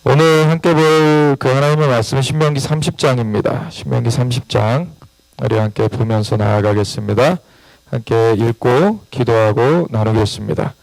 오늘 함께 볼 그 하나님의 말씀은 신명기 30장입니다. 신명기 30장 우리 함께 보면서 나아가겠습니다. 함께 읽고 기도하고 나누겠습니다.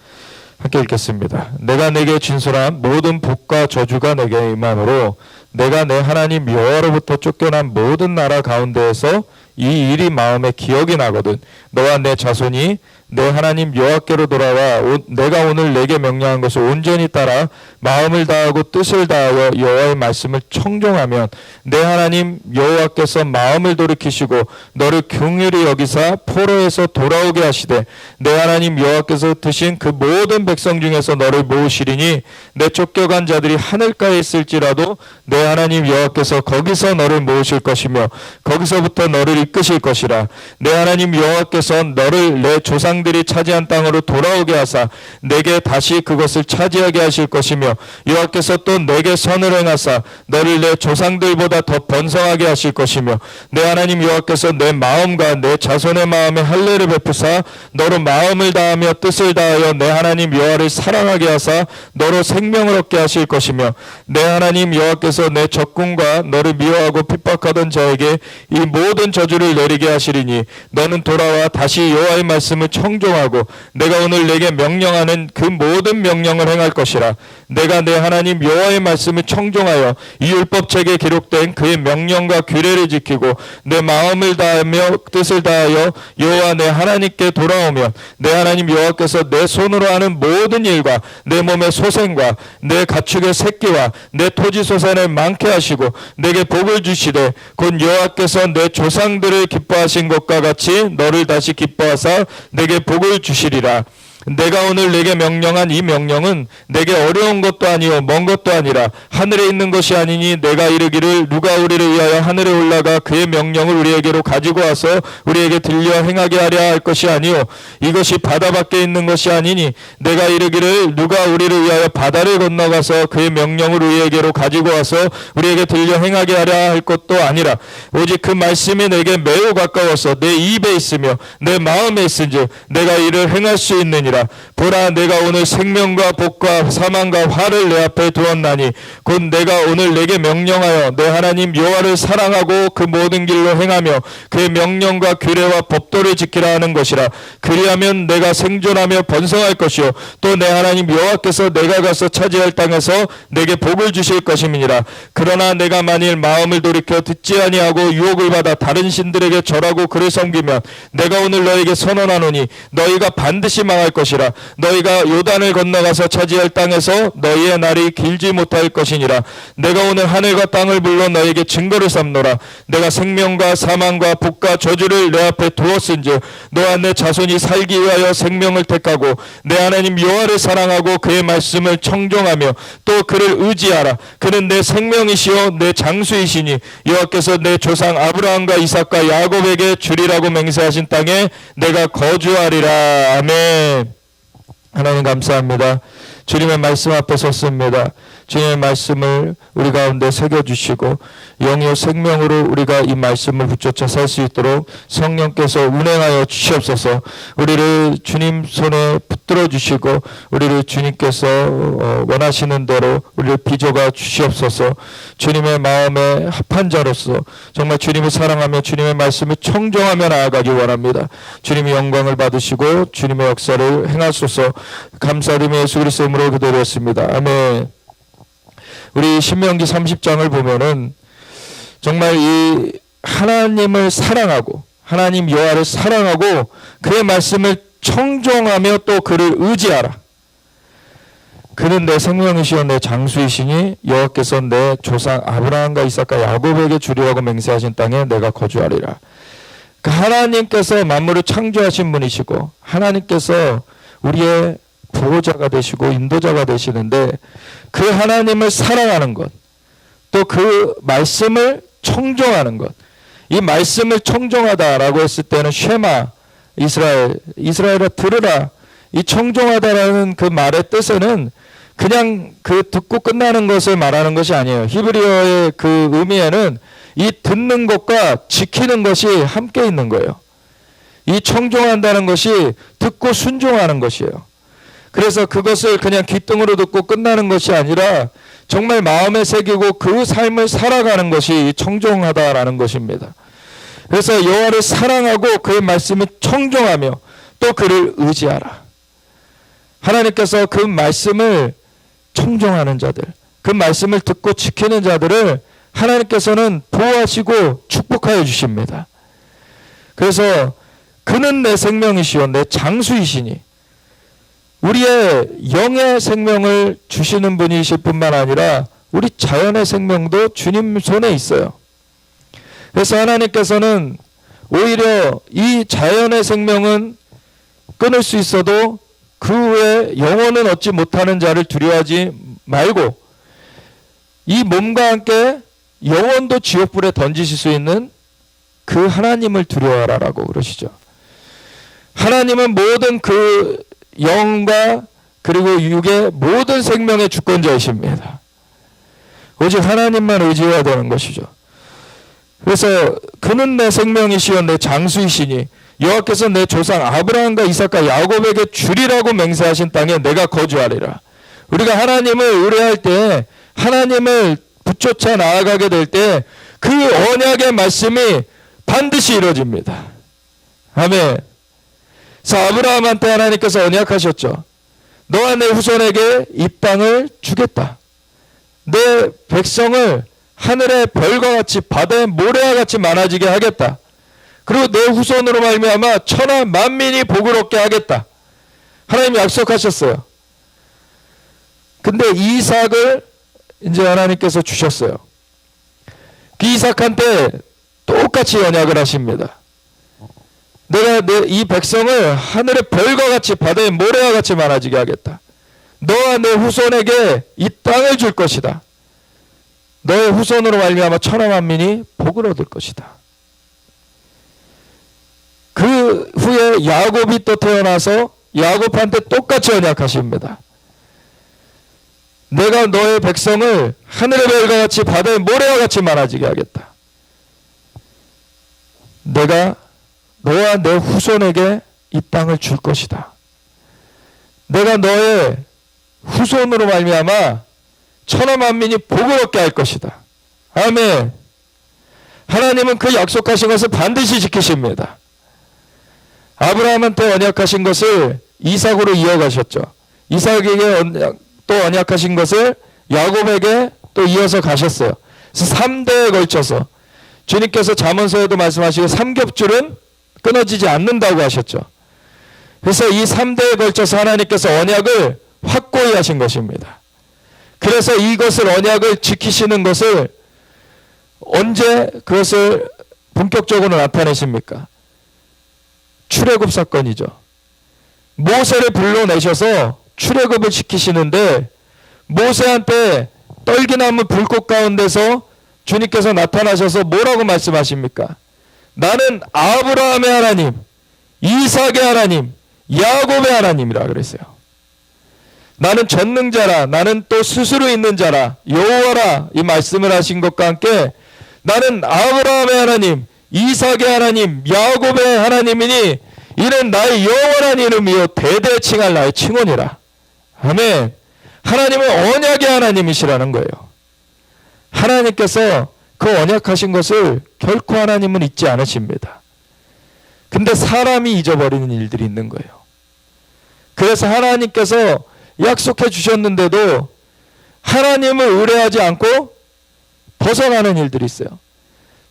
함께 읽겠습니다. 내가 내게 진술한 모든 복과 저주가 내게 임함으로 내가 내 하나님 여호와로부터 쫓겨난 모든 나라 가운데에서 이 일이 마음에 기억이 나거든 너와 내 자손이 내 하나님 여호와께로 돌아와 내가 오늘 내게 명령한 것을 온전히 따라 마음을 다하고 뜻을 다하여 여호와의 말씀을 청종하면 내 하나님 여호와께서 마음을 돌이키시고 너를 긍휼히 여기사 포로에서 돌아오게 하시되 내 하나님 여호와께서 드신 그 모든 백성 중에서 너를 모으시리니 내 쫓겨간 자들이 하늘가에 있을지라도 내 하나님 여호와께서 거기서 너를 모으실 것이며 거기서부터 너를 이끄실 것이라. 내 하나님 여호와께서 너를 내 조상들이 차지한 땅으로 돌아오게 하사 내게 다시 그것을 차지하게 하실 것이며 여호와께서 또 내게 선을 행하사 너를 내 조상들보다 더 번성하게 하실 것이며 내 하나님 여호와께서 내 마음과 내 자손의 마음에 할례를 베푸사 너로 마음을 다하며 뜻을 다하여 내 하나님 여호와를 사랑하게 하사 너로 생명을 얻게 하실 것이며 내 하나님 여호와께서 내 적군과 너를 미워하고 핍박하던 자에게 이 모든 저주를 내리게 하시리니 너는 돌아와 다시 여호와의 말씀을 청종하고 내가 오늘 내게 명령하는 그 모든 명령을 행할 것이라. 내가 내 하나님 여호와의 말씀을 청종하여 이 율법책에 기록된 그의 명령과 규례를 지키고 내 마음을 다하며 뜻을 다하여 여호와 내 하나님께 돌아오면 내 하나님 여호와께서 내 손으로 하는 모든 일과 내 몸의 소생과 내 가축의 새끼와 내 토지 소산을 많게 하시고 내게 복을 주시되 곧 여호와께서 내 조상들을 기뻐하신 것과 같이 너를 다시 기뻐하사 내게 복을 주시리라. 내가 오늘 내게 명령한 이 명령은 내게 어려운 것도 아니요 먼 것도 아니라 하늘에 있는 것이 아니니 내가 이르기를 누가 우리를 위하여 하늘에 올라가 그의 명령을 우리에게로 가지고 와서 우리에게 들려 행하게 하려 할 것이 아니요 이것이 바다 밖에 있는 것이 아니니 내가 이르기를 누가 우리를 위하여 바다를 건너가서 그의 명령을 우리에게로 가지고 와서 우리에게 들려 행하게 하려 할 것도 아니라 오직 그 말씀이 내게 매우 가까워서 내 입에 있으며 내 마음에 있은즉 내가 이를 행할 수 있느니라. 보라 내가 오늘 생명과 복과 사망과 화를 내 앞에 두었나니 곧 내가 오늘 내게 명령하여 내 하나님 여호와를 사랑하고 그 모든 길로 행하며 그의 명령과 규례와 법도를 지키라 하는 것이라. 그리하면 내가 생존하며 번성할 것이요 또 내 하나님 여호와께서 내가 가서 차지할 땅에서 내게 복을 주실 것임이니라. 그러나 내가 만일 마음을 돌이켜 듣지 아니하고 유혹을 받아 다른 신들에게 절하고 그를 섬기면 내가 오늘 너에게 선언하노니 너희가 반드시 망할 것이라. 너희가 요단을 건너가서 차지할 땅에서 너희의 날이 길지 못할 것이니라. 내가 오늘 하늘과 땅을 불러 너희에게 증거를 삼노라. 내가 생명과 사망과 복과 저주를 내 앞에 두었은즉 너와 내 자손이 살기 위하여 생명을 택하고 내 하나님 여호와를 사랑하고 그의 말씀을 청종하며 또 그를 의지하라. 그는 내 생명이시요 내 장수이시니 여호와께서 내 조상 아브라함과 이삭과 야곱에게 주리라고 맹세하신 땅에 내가 거주하리라. 아멘. 하나님 감사합니다. 주님의 말씀 앞에 섰습니다. 주님의 말씀을 우리 가운데 새겨주시고 영의 생명으로 우리가 이 말씀을 붙잡아 살 수 있도록 성령께서 운행하여 주시옵소서. 우리를 주님 손에 붙들어 주시고 우리를 주님께서 원하시는 대로 우리를 빚어가 주시옵소서. 주님의 마음에 합한 자로서 정말 주님을 사랑하며 주님의 말씀을 청정하며 나아가기 원합니다. 주님이 영광을 받으시고 주님의 역사를 행하소서. 감사드리며 예수 그리스도의 이름으로 기도드렸습니다. 아멘. 우리 신명기 30장을 보면은 정말 이 하나님을 사랑하고 하나님 여호와를 사랑하고 그의 말씀을 청종하며 또 그를 의지하라. 그는 내 생명이시여 내 장수이시니 여호와께서 내 조상 아브라함과 이삭과 야곱에게 주리라고 맹세하신 땅에 내가 거주하리라. 그 하나님께서 만물을 창조하신 분이시고 하나님께서 우리의 보호자가 되시고 인도자가 되시는데 그 하나님을 사랑하는 것, 또 그 말씀을 청종하는 것. 이 말씀을 청종하다라고 했을 때는 쉐마 이스라엘아 들으라. 이 청종하다라는 그 말의 뜻에는 그냥 그 듣고 끝나는 것을 말하는 것이 아니에요. 히브리어의 그 의미에는 이 듣는 것과 지키는 것이 함께 있는 거예요. 이 청종한다는 것이 듣고 순종하는 것이에요. 그래서 그것을 그냥 귓등으로 듣고 끝나는 것이 아니라 정말 마음에 새기고 그 삶을 살아가는 것이 청종하다라는 것입니다. 그래서 여호와를 사랑하고 그의 말씀을 청종하며 또 그를 의지하라. 하나님께서 그 말씀을 청종하는 자들, 그 말씀을 듣고 지키는 자들을 하나님께서는 보호하시고 축복하여 주십니다. 그래서 그는 내 생명이시오 내 장수이시니, 우리의 영의 생명을 주시는 분이실 뿐만 아니라 우리 자연의 생명도 주님 손에 있어요. 그래서 하나님께서는 오히려 이 자연의 생명은 끊을 수 있어도 그 후에 영혼은 얻지 못하는 자를 두려워하지 말고 이 몸과 함께 영혼도 지옥불에 던지실 수 있는 그 하나님을 두려워하라라고 그러시죠. 하나님은 모든 그 영과 그리고 육의 모든 생명의 주권자이십니다. 오직 하나님만 의지해야 되는 것이죠. 그래서 그는 내 생명이시여 내 장수이시니 여호와께서 내 조상 아브라함과 이삭과 야곱에게 주리라고 맹세하신 땅에 내가 거주하리라. 우리가 하나님을 의뢰할 때, 하나님을 붙쫓아 나아가게 될 때 그 언약의 말씀이 반드시 이루어집니다. 아멘. 그래서 아브라함한테 하나님께서 언약하셨죠. 너와 내 후손에게 이 땅을 주겠다. 내 백성을 하늘의 별과 같이 바다의 모래와 같이 많아지게 하겠다. 그리고 내 후손으로 말미암아 천하 만민이 복을 얻게 하겠다. 하나님 약속하셨어요. 근데 이삭을 이제 하나님께서 주셨어요. 그 이삭한테 똑같이 언약을 하십니다. 내가 이 백성을 하늘의 별과 같이 바다의 모래와 같이 많아지게 하겠다. 너와 내 후손에게 이 땅을 줄 것이다. 너의 후손으로 말미암아 천하 만민이 복을 얻을 것이다. 그 후에 야곱이 또 태어나서 야곱한테 똑같이 언약하십니다. 내가 너의 백성을 하늘의 별과 같이 바다의 모래와 같이 많아지게 하겠다. 내가 너와 내 후손에게 이 땅을 줄 것이다. 내가 너의 후손으로 말미암아 천하 만민이 복을 얻게 할 것이다. 아멘. 하나님은 그 약속하신 것을 반드시 지키십니다. 아브라함한테 언약하신 것을 이삭으로 이어가셨죠. 이삭에게 또 언약하신 것을 야곱에게 또 이어서 가셨어요. 그래서 3대에 걸쳐서 주님께서 잠언서에도 말씀하시고 삼겹줄은 끊어지지 않는다고 하셨죠. 그래서 이 3대에 걸쳐서 하나님께서 언약을 확고히 하신 것입니다. 그래서 이것을 언약을 지키시는 것을 언제 그것을 본격적으로 나타내십니까? 출애굽 사건이죠. 모세를 불러내셔서 출애굽을 시키시는데 모세한테 떨기나무 불꽃 가운데서 주님께서 나타나셔서 뭐라고 말씀하십니까? 나는 아브라함의 하나님, 이삭의 하나님, 야곱의 하나님이라 그랬어요. 나는 전능자라, 나는 또 스스로 있는 자라, 여호와라 이 말씀을 하신 것과 함께 나는 아브라함의 하나님, 이삭의 하나님, 야곱의 하나님이니 이는 나의 영원한 이름이요 대대 칭할 나의 칭원이라. 아멘. 하나님은 언약의 하나님이시라는 거예요. 하나님께서 그 언약하신 것을 결코 하나님은 잊지 않으십니다. 근데 사람이 잊어버리는 일들이 있는 거예요. 그래서 하나님께서 약속해 주셨는데도 하나님을 의뢰하지 않고 벗어나는 일들이 있어요.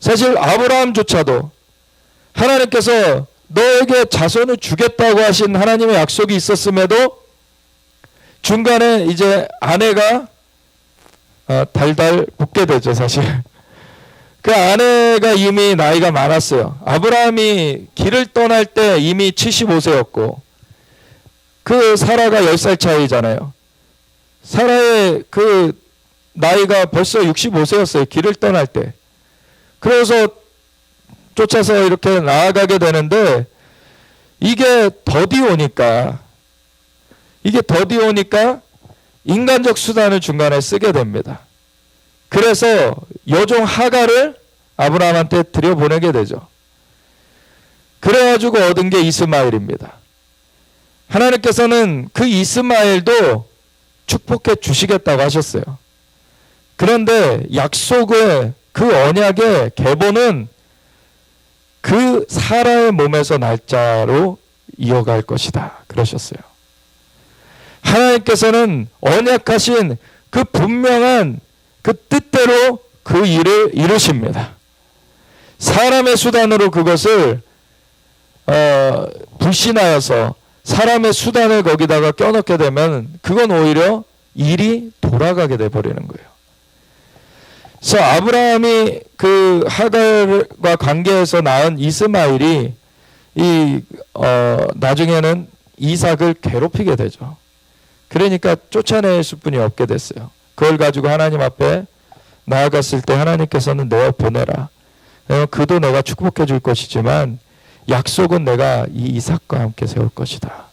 사실 아브라함조차도 하나님께서 너에게 자손을 주겠다고 하신 하나님의 약속이 있었음에도 중간에 이제 아내가 달달 볶게 되죠, 사실. 그 아내가 이미 나이가 많았어요. 아브라함이 길을 떠날 때 이미 75세였고 그 사라가 10살 차이잖아요. 사라의 그 나이가 벌써 65세였어요. 길을 떠날 때. 그래서 쫓아서 이렇게 나아가게 되는데 이게 더디 오니까 인간적 수단을 중간에 쓰게 됩니다. 그래서 여종 하갈을 아브라함한테 들여보내게 되죠. 그래가지고 얻은 게 이스마엘입니다. 하나님께서는 그 이스마엘도 축복해 주시겠다고 하셨어요. 그런데 약속의 그 언약의 계보는 그 사라의 몸에서 날짜로 이어갈 것이다. 그러셨어요. 하나님께서는 언약하신 그 분명한 그 뜻대로 그 일을 이루십니다. 사람의 수단으로 그것을 불신하여서 사람의 수단을 거기다가 껴넣게 되면 그건 오히려 일이 돌아가게 돼버리는 거예요. 그래서 아브라함이 그 하갈과 관계에서 낳은 이스마엘이 나중에는 이삭을 괴롭히게 되죠. 그러니까 쫓아낼 수뿐이 없게 됐어요. 그걸 가지고 하나님 앞에 나아갔을 때 하나님께서는 내어 보내라. 그도 내가 축복해 줄 것이지만 약속은 내가 이 이삭과 함께 세울 것이다.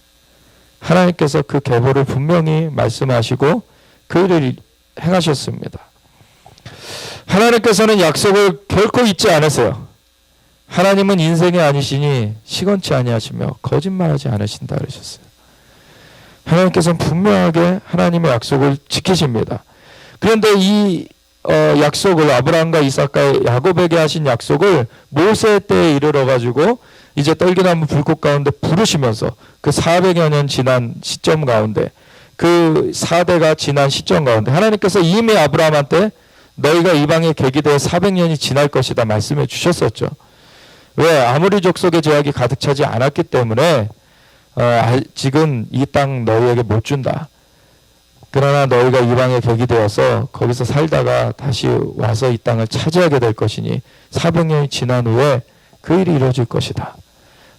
하나님께서 그 계보를 분명히 말씀하시고 그 일을 행하셨습니다. 하나님께서는 약속을 결코 잊지 않으세요. 하나님은 인생이 아니시니 시건치 아니하시며 거짓말하지 않으신다 그러셨어요. 하나님께서는 분명하게 하나님의 약속을 지키십니다. 그런데 이 약속을 아브라함과 이삭과 야곱에게 하신 약속을 모세 때에 이르러 가지고 이제 떨기나무 불꽃 가운데 부르시면서 그 400여 년 지난 시점 가운데 그 4대가 지난 시점 가운데 하나님께서 이미 아브라함한테 너희가 이방의 계기되어 400년이 지날 것이다 말씀해 주셨었죠. 왜? 아무리 족속의 제약이 가득 차지 않았기 때문에 지금 이 땅 너희에게 못 준다. 그러나 너희가 이방의 객이 되어서 거기서 살다가 다시 와서 이 땅을 차지하게 될 것이니 400년이 지난 후에 그 일이 이루어질 것이다.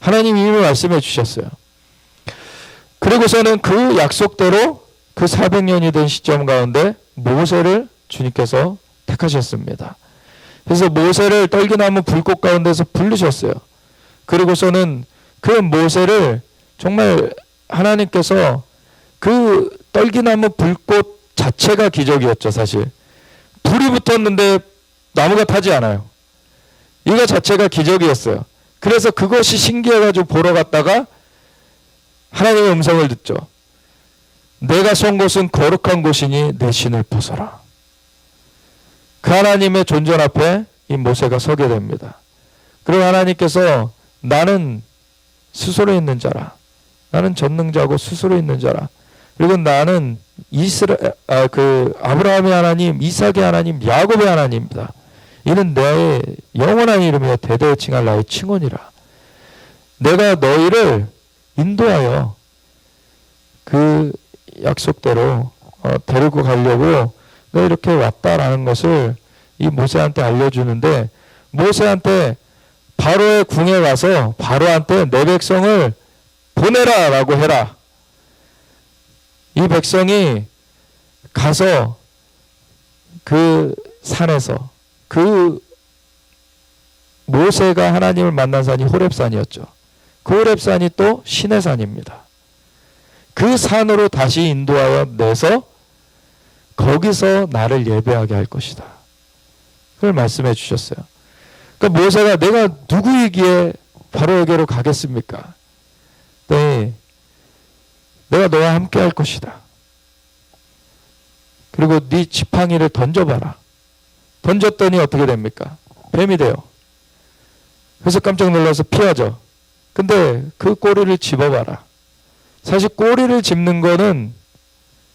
하나님 이미 말씀해 주셨어요. 그리고서는 그 약속대로 그 400년이 된 시점 가운데 모세를 주님께서 택하셨습니다. 그래서 모세를 떨기나무 불꽃 가운데서 부르셨어요. 그리고서는 그 모세를 정말 하나님께서 그 떨기나무 불꽃 자체가 기적이었죠. 사실 불이 붙었는데 나무가 타지 않아요. 이거 자체가 기적이었어요. 그래서 그것이 신기해가지고 보러 갔다가 하나님의 음성을 듣죠. 내가 선 곳은 거룩한 곳이니 내 신을 벗어라. 그 하나님의 존전 앞에 이 모세가 서게 됩니다. 그리고 하나님께서 나는 스스로 있는 자라. 나는 전능자고 스스로 있는 자라. 그리고 나는 아브라함의 하나님, 이삭의 하나님, 야곱의 하나님이다. 이는 내 영원한 이름이여 대대에 칭할 나의 칭언이라. 내가 너희를 인도하여 그 약속대로 데리고 가려고 너 이렇게 왔다라는 것을 이 모세한테 알려주는데 모세한테 바로의 궁에 가서 바로한테 내 백성을 보내라 라고 해라. 이 백성이 가서 그 산에서 그 모세가 하나님을 만난 산이 호렙산이었죠. 그 호렙산이 또 신의 산입니다. 그 산으로 다시 인도하여 내서 거기서 나를 예배하게 할 것이다. 그걸 말씀해 주셨어요. 그러니까 모세가 내가 누구이기에 바로에게로 가겠습니까? 네, 내가 너와 함께 할 것이다. 그리고 네 지팡이를 던져봐라. 던졌더니 어떻게 됩니까? 뱀이 돼요. 그래서 깜짝 놀라서 피하죠. 근데 그 꼬리를 집어봐라. 사실 꼬리를 집는 거는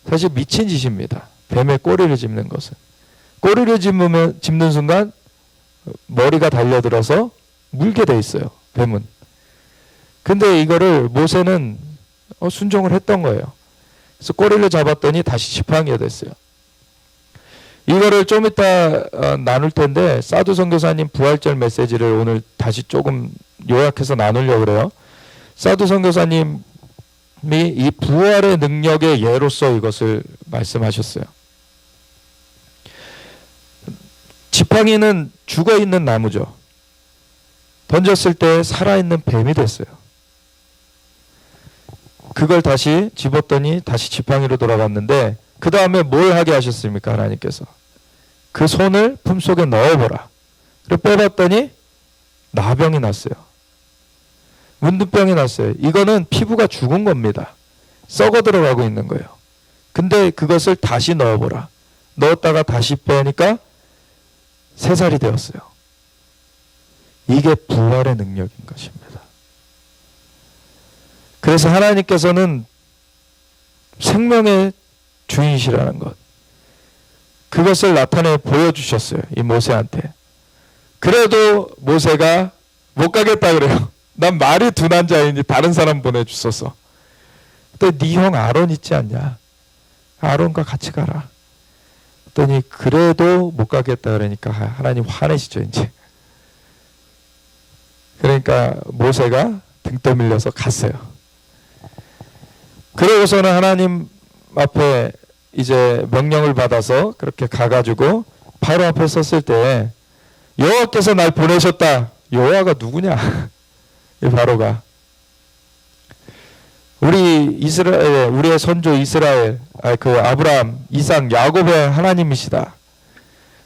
사실 미친 짓입니다. 뱀의 꼬리를 집는 것은. 꼬리를 집는 순간 머리가 달려들어서 물게 돼 있어요. 뱀은. 근데 이거를 모세는 순종을 했던 거예요. 그래서 꼬리를 잡았더니 다시 지팡이가 됐어요. 이거를 좀 이따 나눌 텐데 사두 선교사님 부활절 메시지를 오늘 다시 조금 요약해서 나누려고 그래요. 사두 선교사님이 이 부활의 능력의 예로서 이것을 말씀하셨어요. 지팡이는 죽어있는 나무죠. 던졌을 때 살아있는 뱀이 됐어요. 그걸 다시 집었더니 다시 지팡이로 돌아갔는데 그 다음에 뭘 하게 하셨습니까? 하나님께서 그 손을 품속에 넣어보라. 그리고 빼봤더니 나병이 났어요. 문둥병이 났어요. 이거는 피부가 죽은 겁니다. 썩어 들어가고 있는 거예요. 근데 그것을 다시 넣어보라. 넣었다가 다시 빼니까 3살이 되었어요. 이게 부활의 능력인 것입니다. 그래서 하나님께서는 생명의 주인이시라는 것, 그것을 나타내 보여주셨어요. 이 모세한테. 그래도 모세가 못 가겠다 그래요. 난 말이 둔한 자이니 다른 사람 보내주소서. 또 네 형 아론 있지 않냐? 아론과 같이 가라. 그랬더니 그래도 못 가겠다 그러니까 하나님 화내시죠 이제. 그러니까 모세가 등 떠밀려서 갔어요. 그러고서는 하나님 앞에 이제 명령을 받아서 그렇게 가가지고 바로 앞에 섰을 때 여호와께서 날 보내셨다. 여호와가 누구냐? 이 바로가 우리의 선조 이스라엘, 그 아브라함, 이삭, 야곱의 하나님이시다.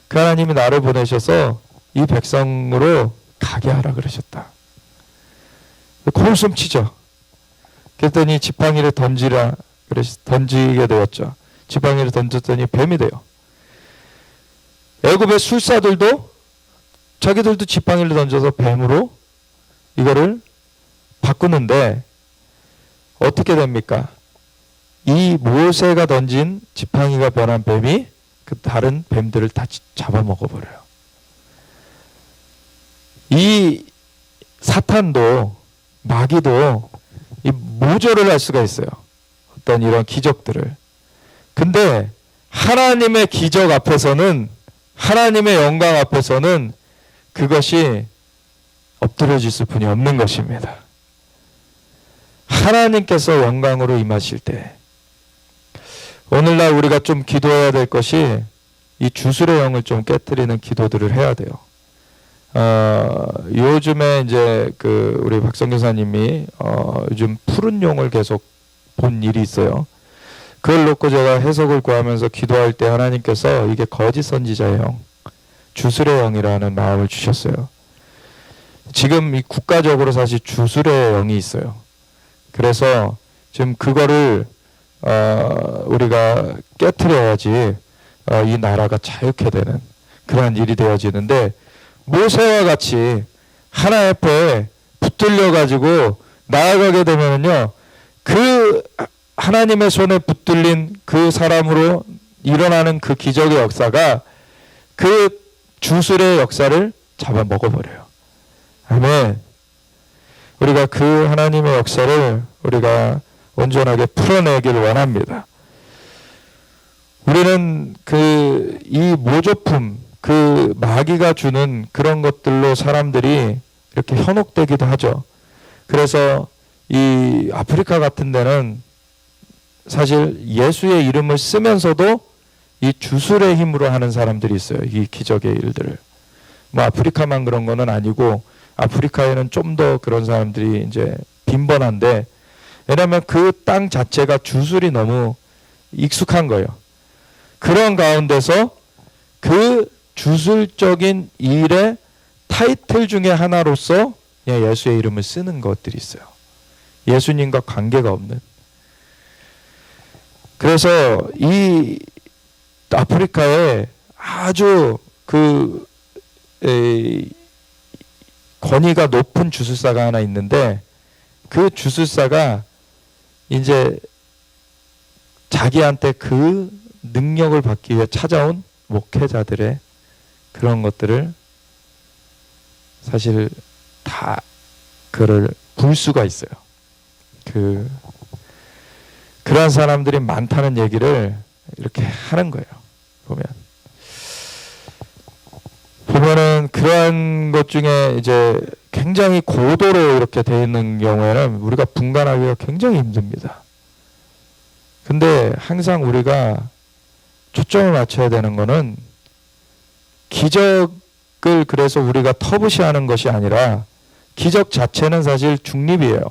그 하나님이 나를 보내셔서 이 백성으로 가게 하라 그러셨다. 코웃음 치죠. 그랬더니 지팡이를 던지게 되었죠. 지팡이를 던졌더니 뱀이 돼요. 애굽의 술사들도 자기들도 지팡이를 던져서 뱀으로 이거를 바꾸는데 어떻게 됩니까? 이 모세가 던진 지팡이가 변한 뱀이 그 다른 뱀들을 다 잡아먹어버려요. 이 사탄도 마귀도 이 모조를 할 수가 있어요. 어떤 이런 기적들을. 근데 하나님의 기적 앞에서는, 하나님의 영광 앞에서는 그것이 엎드려질 수뿐이 없는 것입니다. 하나님께서 영광으로 임하실 때, 오늘날 우리가 좀 기도해야 될 것이 이 주술의 영을 좀 깨뜨리는 기도들을 해야 돼요. 요즘에 이제 우리 박성 교사님이 요즘 푸른 용을 계속 본 일이 있어요. 그걸 놓고 제가 해석을 구하면서 기도할 때 하나님께서 이게 거짓 선지자의 영, 주술의 영이라는 마음을 주셨어요. 지금 이 국가적으로 사실 주술의 영이 있어요. 그래서 지금 그거를 우리가 깨트려야지 이 나라가 자유케 되는 그러한 일이 되어지는데, 모세와 같이 하나 옆에 붙들려 가지고 나아가게 되면은요, 그 하나님의 손에 붙들린 그 사람으로 일어나는 그 기적의 역사가 그 주술의 역사를 잡아먹어버려요. 아멘. 우리가 그 하나님의 역사를 우리가 온전하게 풀어내길 원합니다. 우리는 이 모조품, 그 마귀가 주는 그런 것들로 사람들이 이렇게 현혹되기도 하죠. 그래서 이 아프리카 같은 데는 사실 예수의 이름을 쓰면서도 이 주술의 힘으로 하는 사람들이 있어요. 이 기적의 일들을. 뭐 아프리카만 그런 거는 아니고, 아프리카에는 좀 더 그런 사람들이 이제 빈번한데, 왜냐하면 그 땅 자체가 주술이 너무 익숙한 거예요. 그런 가운데서 그 주술적인 일의 타이틀 중에 하나로서 예수의 이름을 쓰는 것들이 있어요. 예수님과 관계가 없는. 그래서 이 아프리카에 아주 권위가 높은 주술사가 하나 있는데, 그 주술사가 이제 자기한테 그 능력을 받기 위해 찾아온 목회자들의 그런 것들을 사실 다 그를 볼 수가 있어요. 그러한 사람들이 많다는 얘기를 이렇게 하는 거예요. 보면은 그러한 것 중에 이제 굉장히 고도로 이렇게 되어 있는 경우에는 우리가 분간하기가 굉장히 힘듭니다. 근데 항상 우리가 초점을 맞춰야 되는 거는 기적을 그래서 우리가 터부시하는 것이 아니라, 기적 자체는 사실 중립이에요.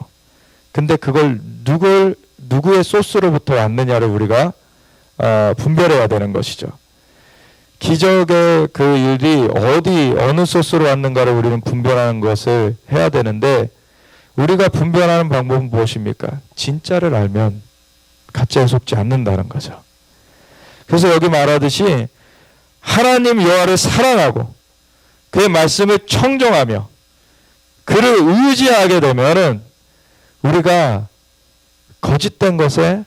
근데 그걸 누구의 소스로부터 왔느냐를 우리가 분별해야 되는 것이죠. 기적의 그 일이 어느 소스로 왔는가를 우리는 분별하는 것을 해야 되는데, 우리가 분별하는 방법은 무엇입니까? 진짜를 알면 가짜에 속지 않는다는 거죠. 그래서 여기 말하듯이 하나님 여호와를 사랑하고 그의 말씀을 청종하며 그를 의지하게 되면은 우리가 거짓된 것에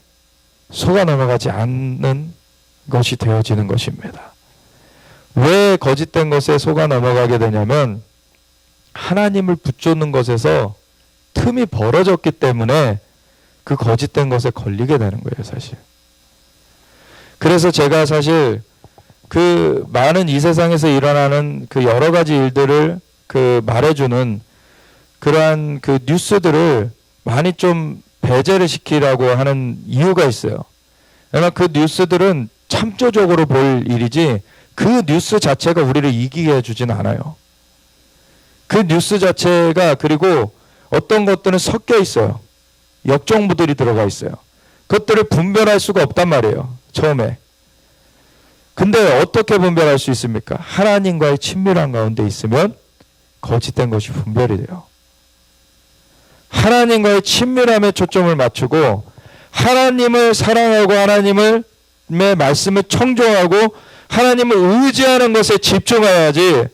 속아 넘어가지 않는 것이 되어지는 것입니다. 왜 거짓된 것에 속아 넘어가게 되냐면 하나님을 붙잡는 것에서 틈이 벌어졌기 때문에 그 거짓된 것에 걸리게 되는 거예요, 사실. 그래서 제가 사실 그 많은 이 세상에서 일어나는 그 여러 가지 일들을 그 말해주는 그러한 그 뉴스들을 많이 좀 배제를 시키라고 하는 이유가 있어요. 왜냐면 그 뉴스들은 참조적으로 볼 일이지 그 뉴스 자체가 우리를 이기게 해주진 않아요. 그 뉴스 자체가 그리고 어떤 것들은 섞여 있어요. 역정부들이 들어가 있어요. 그것들을 분별할 수가 없단 말이에요. 처음에. 근데 어떻게 분별할 수 있습니까? 하나님과의 친밀한 가운데 있으면 거짓된 것이 분별이 돼요. 하나님과의 친밀함에 초점을 맞추고 하나님을 사랑하고 하나님의 말씀을 청종하고 하나님을 의지하는 것에 집중해야지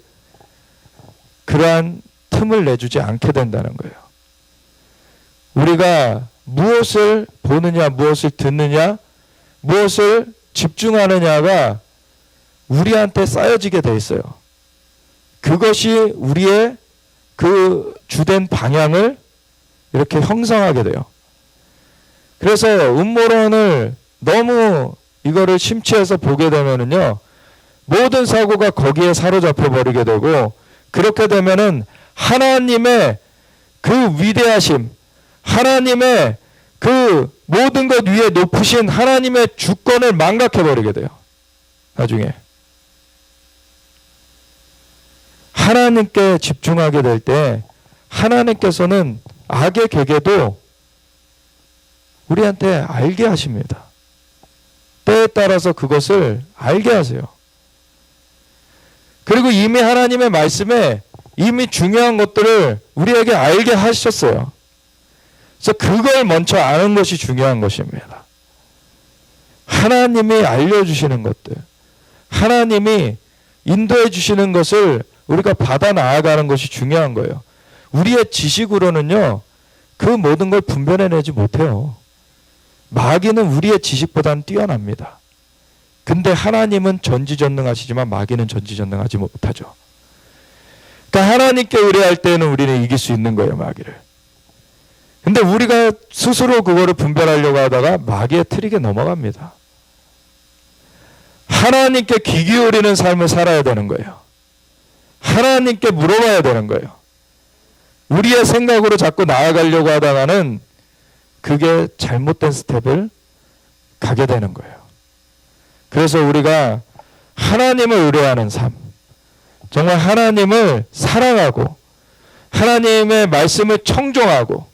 그러한 틈을 내주지 않게 된다는 거예요. 우리가 무엇을 보느냐, 무엇을 듣느냐, 무엇을 집중하느냐가 우리한테 쌓여지게 돼 있어요. 그것이 우리의 그 주된 방향을 이렇게 형성하게 돼요. 그래서 음모론을 너무 이거를 심취해서 보게 되면은요, 모든 사고가 거기에 사로잡혀 버리게 되고, 그렇게 되면은 하나님의 그 위대하심, 하나님의 그 모든 것 위에 높으신 하나님의 주권을 망각해 버리게 돼요. 나중에. 하나님께 집중하게 될 때 하나님께서는 악의 계계도 우리한테 알게 하십니다. 때에 따라서 그것을 알게 하세요. 그리고 이미 하나님의 말씀에 이미 중요한 것들을 우리에게 알게 하셨어요. 그래서 그걸 먼저 아는 것이 중요한 것입니다. 하나님이 알려주시는 것들, 하나님이 인도해 주시는 것을 우리가 받아 나아가는 것이 중요한 거예요. 우리의 지식으로는요, 그 모든 걸 분별해내지 못해요. 마귀는 우리의 지식보다는 뛰어납니다. 근데 하나님은 전지전능하시지만 마귀는 전지전능하지 못하죠. 그러니까 하나님께 의뢰할 때는 우리는 이길 수 있는 거예요, 마귀를. 근데 우리가 스스로 그거를 분별하려고 하다가 마귀의 트릭에 넘어갑니다. 하나님께 귀 기울이는 삶을 살아야 되는 거예요. 하나님께 물어봐야 되는 거예요. 우리의 생각으로 자꾸 나아가려고 하다가는 그게 잘못된 스텝을 가게 되는 거예요. 그래서 우리가 하나님을 의뢰하는 삶, 정말 하나님을 사랑하고 하나님의 말씀을 청종하고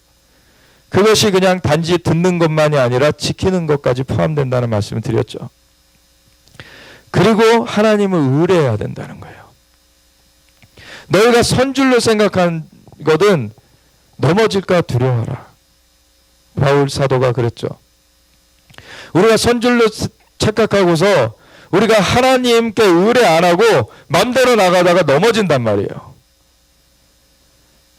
그것이 그냥 단지 듣는 것만이 아니라 지키는 것까지 포함된다는 말씀을 드렸죠. 그리고 하나님을 의뢰해야 된다는 거예요. 너희가 선줄로 생각한 거든 넘어질까 두려워하라. 바울 사도가 그랬죠. 우리가 선줄로 착각하고서 우리가 하나님께 의뢰 안 하고 맘대로 나가다가 넘어진단 말이에요.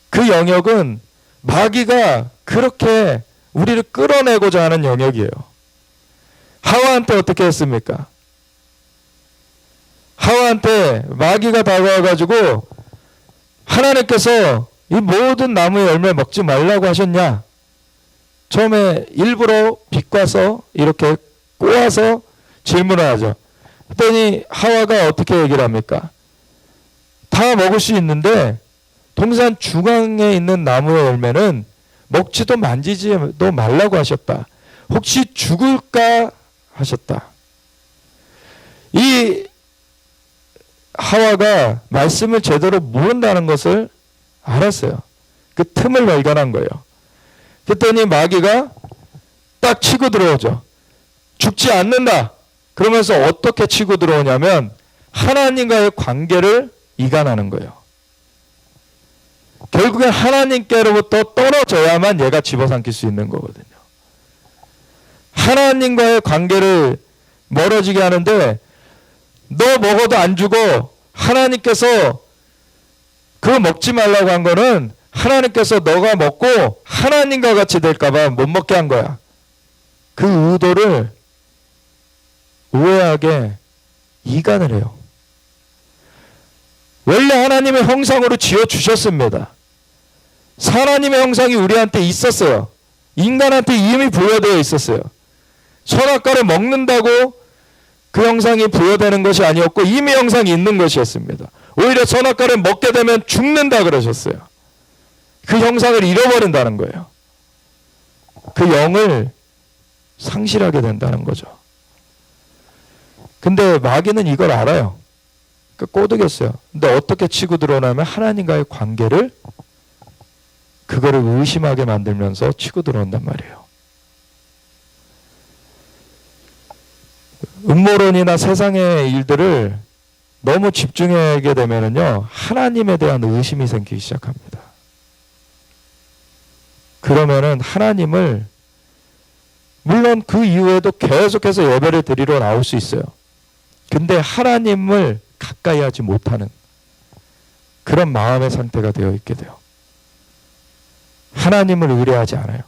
그 영역은 마귀가 그렇게 우리를 끌어내고자 하는 영역이에요. 하와한테 어떻게 했습니까? 하와한테 마귀가 다가와가지고 하나님께서 이 모든 나무의 열매 먹지 말라고 하셨냐? 처음에 일부러 비꼬아서 이렇게 꼬아서 질문을 하죠. 그랬더니 하와가 어떻게 얘기를 합니까? 다 먹을 수 있는데 동산 중앙에 있는 나무의 열매는 먹지도 만지지도 말라고 하셨다. 혹시 죽을까 하셨다. 이 하와가 말씀을 제대로 모른다는 것을 알았어요. 그 틈을 발견한 거예요. 그랬더니 마귀가 딱 치고 들어오죠. 죽지 않는다. 그러면서 어떻게 치고 들어오냐면 하나님과의 관계를 이간하는 거예요. 결국엔 하나님께로부터 떨어져야만 얘가 집어삼킬 수 있는 거거든요. 하나님과의 관계를 멀어지게 하는데 너 먹어도 안 주고 하나님께서 그거 먹지 말라고 한 거는 하나님께서 너가 먹고 하나님과 같이 될까봐 못 먹게 한 거야. 그 의도를 오해하게 이간을 해요. 원래 하나님의 형상으로 지어주셨습니다. 하나님의 형상이 우리한테 있었어요. 인간한테 이미 부여되어 있었어요. 선악과를 먹는다고 그 형상이 부여되는 것이 아니었고 이미 형상이 있는 것이었습니다. 오히려 선악과를 먹게 되면 죽는다 그러셨어요. 그 형상을 잃어버린다는 거예요. 그 영을 상실하게 된다는 거죠. 근데 마귀는 이걸 알아요. 꼬드겼어요. 근데 어떻게 치고 들어오냐면 하나님과의 관계를 그거를 의심하게 만들면서 치고 들어온단 말이에요. 음모론이나 세상의 일들을 너무 집중하게 되면은요, 하나님에 대한 의심이 생기기 시작합니다. 그러면은 하나님을, 물론 그 이후에도 계속해서 예배를 드리러 나올 수 있어요. 근데 하나님을 가까이 하지 못하는 그런 마음의 상태가 되어 있게 돼요. 하나님을 의뢰하지 않아요.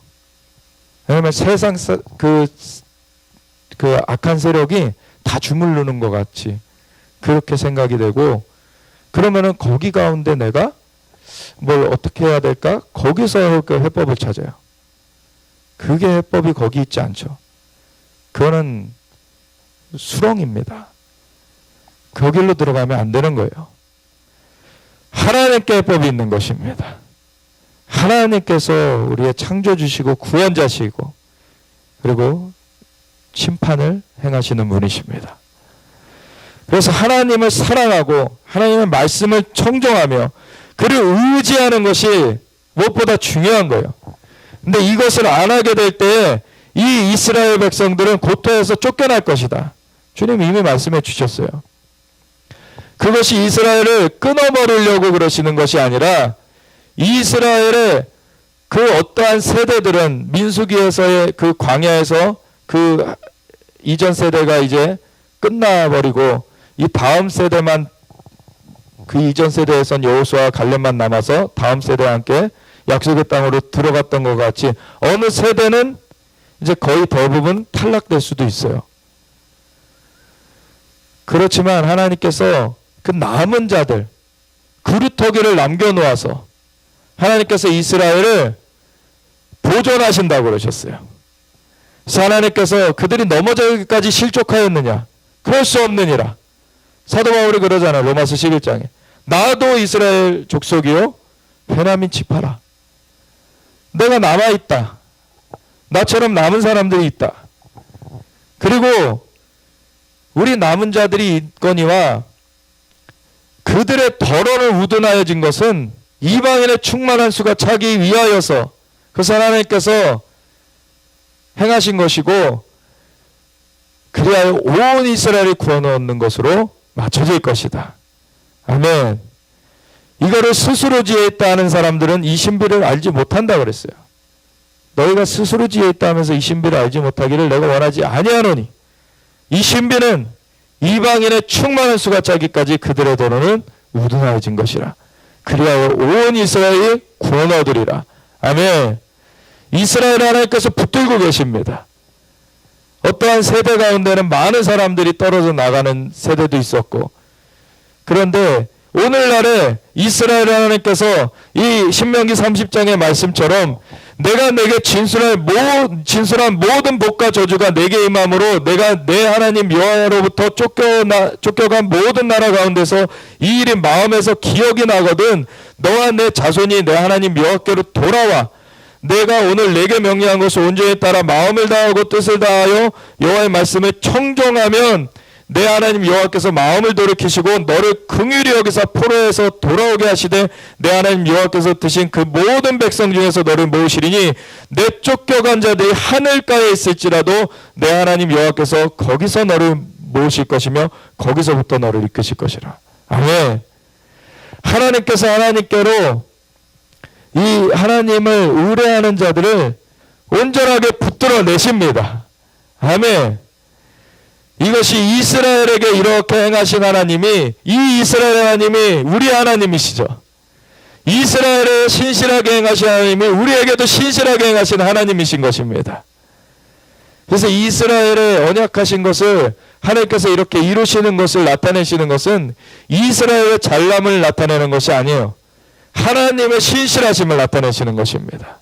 왜냐하면 세상 그 악한 세력이 다 주물르는 것 같이 그렇게 생각이 되고, 그러면은 거기 가운데 내가 뭘 어떻게 해야 될까? 거기서 그 해법을 찾아요. 그게 해법이 거기 있지 않죠. 그거는 수렁입니다. 거길로 들어가면 안 되는 거예요. 하나님께 해법이 있는 것입니다. 하나님께서 우리의 창조주시고 구원자시고 그리고 심판을 행하시는 분이십니다. 그래서 하나님을 사랑하고 하나님의 말씀을 청정하며 그를 의지하는 것이 무엇보다 중요한 거예요. 근데 이것을 안 하게 될 때 이 이스라엘 백성들은 고토에서 쫓겨날 것이다. 주님 이미 말씀해 주셨어요. 그것이 이스라엘을 끊어버리려고 그러시는 것이 아니라 이스라엘의 그 어떠한 세대들은 민수기에서의 그 광야에서 그 이전 세대가 이제 끝나버리고 이 다음 세대만, 그 이전 세대에선 여호수아와 갈렙만 남아서 다음 세대와 함께 약속의 땅으로 들어갔던 것 같이 어느 세대는 이제 거의 대부분 탈락될 수도 있어요. 그렇지만 하나님께서 그 남은 자들 그루터기를 남겨놓아서 하나님께서 이스라엘을 보존하신다고 그러셨어요. 그래서 하나님께서 그들이 넘어져기까지 실족하였느냐? 그럴 수 없느니라. 사도 바울이 그러잖아요. 로마서 11장에. 나도 이스라엘 족속이요 베냐민 지파라. 내가 남아있다. 나처럼 남은 사람들이 있다. 그리고 우리 남은 자들이 있거니와 그들의 덜어를 우둔하여진 것은 이방인의 충만한 수가 차기 위하여서 그래서 하나님께서 행하신 것이고 그리하여 온 이스라엘이 구원 얻는 것으로 맞춰질 것이다. 아멘. 이거를 스스로 지혜 있다 하는 사람들은 이 신비를 알지 못한다 그랬어요. 너희가 스스로 지혜 있다 하면서 이 신비를 알지 못하기를 내가 원하지 아니하노니 이 신비는 이방인의 충만한 수가 차기까지 그들의 도로는 우둔하여진 것이라. 그리하여 온 이스라엘이 구원 얻으리라. 아멘. 이스라엘 하나님께서 붙들고 계십니다. 어떠한 세대 가운데는 많은 사람들이 떨어져 나가는 세대도 있었고, 그런데 오늘날에 이스라엘 하나님께서 이 신명기 30장의 말씀처럼 내가 내게 진술한 모든 복과 저주가 내게 임함으로 내가 내 하나님 여호와로부터 쫓겨간 모든 나라 가운데서 이 일이 마음에서 기억이 나거든 너와 내 자손이 내 하나님 여호와께로 돌아와 내가 오늘 내게 명령한 것을 온전히 따라 마음을 다하고 뜻을 다하여 여호와의 말씀을 청종하면 내 하나님 여호와께서 마음을 돌이키시고 너를 긍휼히 여기사 포로에서 돌아오게 하시되 내 하나님 여호와께서 드신 그 모든 백성 중에서 너를 모으시리니 내 쫓겨간 자들이 하늘가에 있을지라도 내 하나님 여호와께서 거기서 너를 모으실 것이며 거기서부터 너를 이끄실 것이라. 아멘. 하나님께서 하나님께로 이 하나님을 의뢰하는 자들을 온전하게 붙들어 내십니다. 아멘. 이것이 이스라엘에게 이렇게 행하신 하나님이, 이 이스라엘 하나님이 우리 하나님이시죠. 이스라엘에 신실하게 행하신 하나님이 우리에게도 신실하게 행하신 하나님이신 것입니다. 그래서 이스라엘에 언약하신 것을 하나님께서 이렇게 이루시는 것을 나타내시는 것은 이스라엘의 잘남을 나타내는 것이 아니에요. 하나님의 신실하심을 나타내시는 것입니다.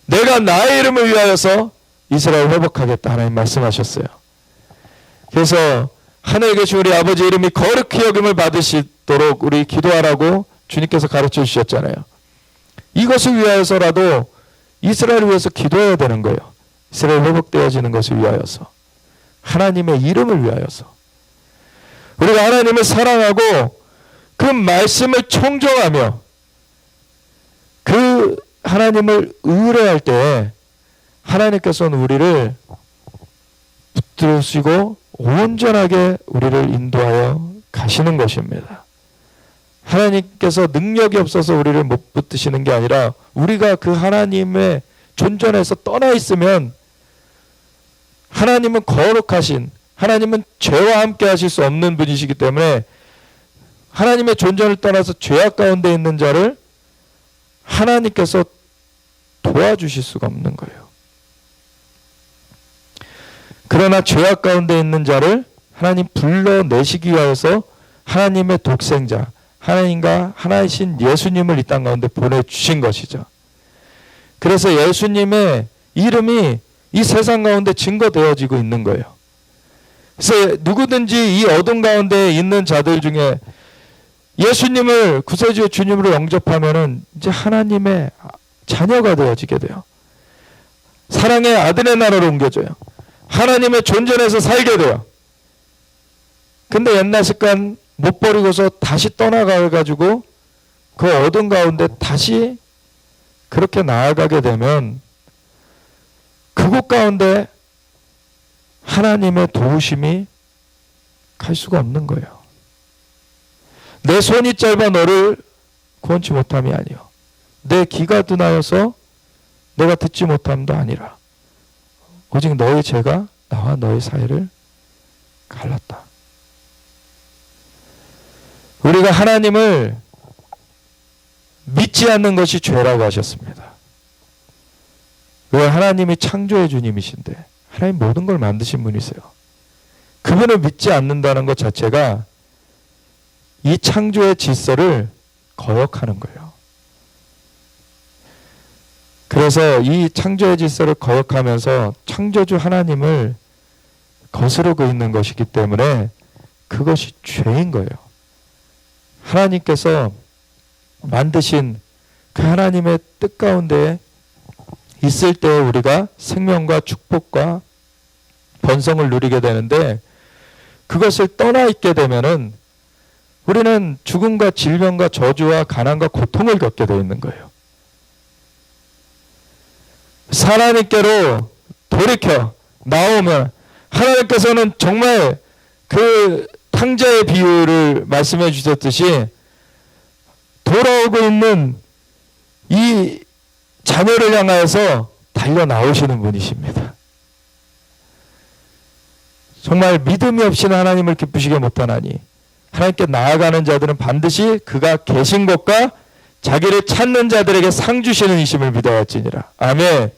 내가 나의 이름을 위하여서 이스라엘을 회복하겠다 하나님 말씀하셨어요. 그래서 하늘에 계신 우리 아버지 이름이 거룩히 여김을 받으시도록 우리 기도하라고 주님께서 가르쳐 주셨잖아요. 이것을 위하여서라도 이스라엘을 위해서 기도해야 되는 거예요. 이스라엘 회복되어지는 것을 위하여서, 하나님의 이름을 위하여서. 우리가 하나님을 사랑하고 그 말씀을 청정하며 그 하나님을 의뢰할 때 하나님께서는 우리를 붙드시고 온전하게 우리를 인도하여 가시는 것입니다. 하나님께서 능력이 없어서 우리를 못 붙드시는 게 아니라 우리가 그 하나님의 존전에서 떠나 있으면, 하나님은 거룩하신, 하나님은 죄와 함께 하실 수 없는 분이시기 때문에 하나님의 존전을 떠나서 죄악 가운데 있는 자를 하나님께서 도와주실 수가 없는 거예요. 그러나 죄악 가운데 있는 자를 하나님 불러내시기 위하여서 하나님의 독생자, 하나님과 하나이신 예수님을 이 땅 가운데 보내주신 것이죠. 그래서 예수님의 이름이 이 세상 가운데 증거되어지고 있는 거예요. 그래서 누구든지 이 어둠 가운데 있는 자들 중에 예수님을 구세주의 주님으로 영접하면은 이제 하나님의 자녀가 되어지게 돼요. 사랑의 아들의 나라로 옮겨져요. 하나님의 존전에서 살게 돼요. 근데 옛날 습관 못 버리고서 다시 떠나가가지고 그 어둠 가운데 다시 그렇게 나아가게 되면 그곳 가운데 하나님의 도우심이 갈 수가 없는 거예요. 내 손이 짧아 너를 구원치 못함이 아니요, 내 귀가 둔하여서 내가 듣지 못함도 아니라 오직 너의 죄가 나와 너의 사이를 갈랐다. 우리가 하나님을 믿지 않는 것이 죄라고 하셨습니다. 왜? 하나님이 창조의 주님이신데, 하나님 모든 걸 만드신 분이세요. 그분을 믿지 않는다는 것 자체가 이 창조의 질서를 거역하는 거예요. 그래서 이 창조의 질서를 거역하면서 창조주 하나님을 거스르고 있는 것이기 때문에 그것이 죄인 거예요. 하나님께서 만드신 그 하나님의 뜻 가운데 있을 때 우리가 생명과 축복과 번성을 누리게 되는데, 그것을 떠나 있게 되면은 우리는 죽음과 질병과 저주와 가난과 고통을 겪게 되어 있는 거예요. 하나님께로 돌이켜 나오면 하나님께서는 정말 그 탕자의 비유를 말씀해 주셨듯이 돌아오고 있는 이 자녀를 향하여서 달려 나오시는 분이십니다. 정말 믿음이 없이는 하나님을 기쁘시게 못하나니 하나님께 나아가는 자들은 반드시 그가 계신 곳과 자기를 찾는 자들에게 상 주시는 이심을 믿어야지니라. 아멘.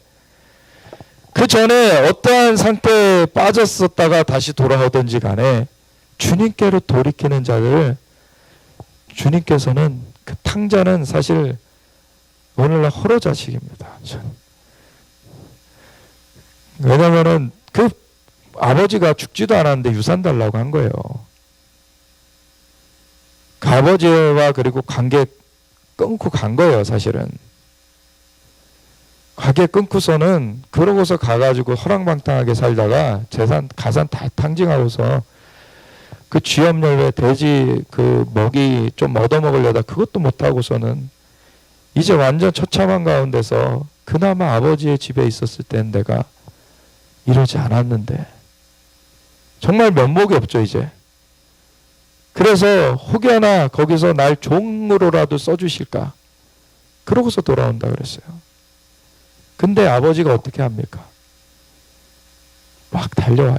그 전에 어떠한 상태에 빠졌었다가 다시 돌아오든지 간에 주님께로 돌이키는 자들을 주님께서는, 그 탕자는 사실 오늘날 호러 자식입니다. 왜냐면은 그 아버지가 죽지도 않았는데 유산 달라고 한 거예요. 그 아버지와 그리고 관계 끊고 간 거예요, 사실은. 관계 끊고서는 그러고서 가가지고 허랑방탕하게 살다가 재산, 가산 다 탕진하고서 그 쥐염열매 돼지 그 먹이 좀 얻어먹으려다 그것도 못하고서는 이제 완전 처참한 가운데서 그나마 아버지의 집에 있었을 땐 내가 이러지 않았는데 정말 면목이 없죠, 이제. 그래서 혹여나 거기서 날 종으로라도 써주실까? 그러고서 돌아온다 그랬어요. 근데 아버지가 어떻게 합니까? 막 달려와요.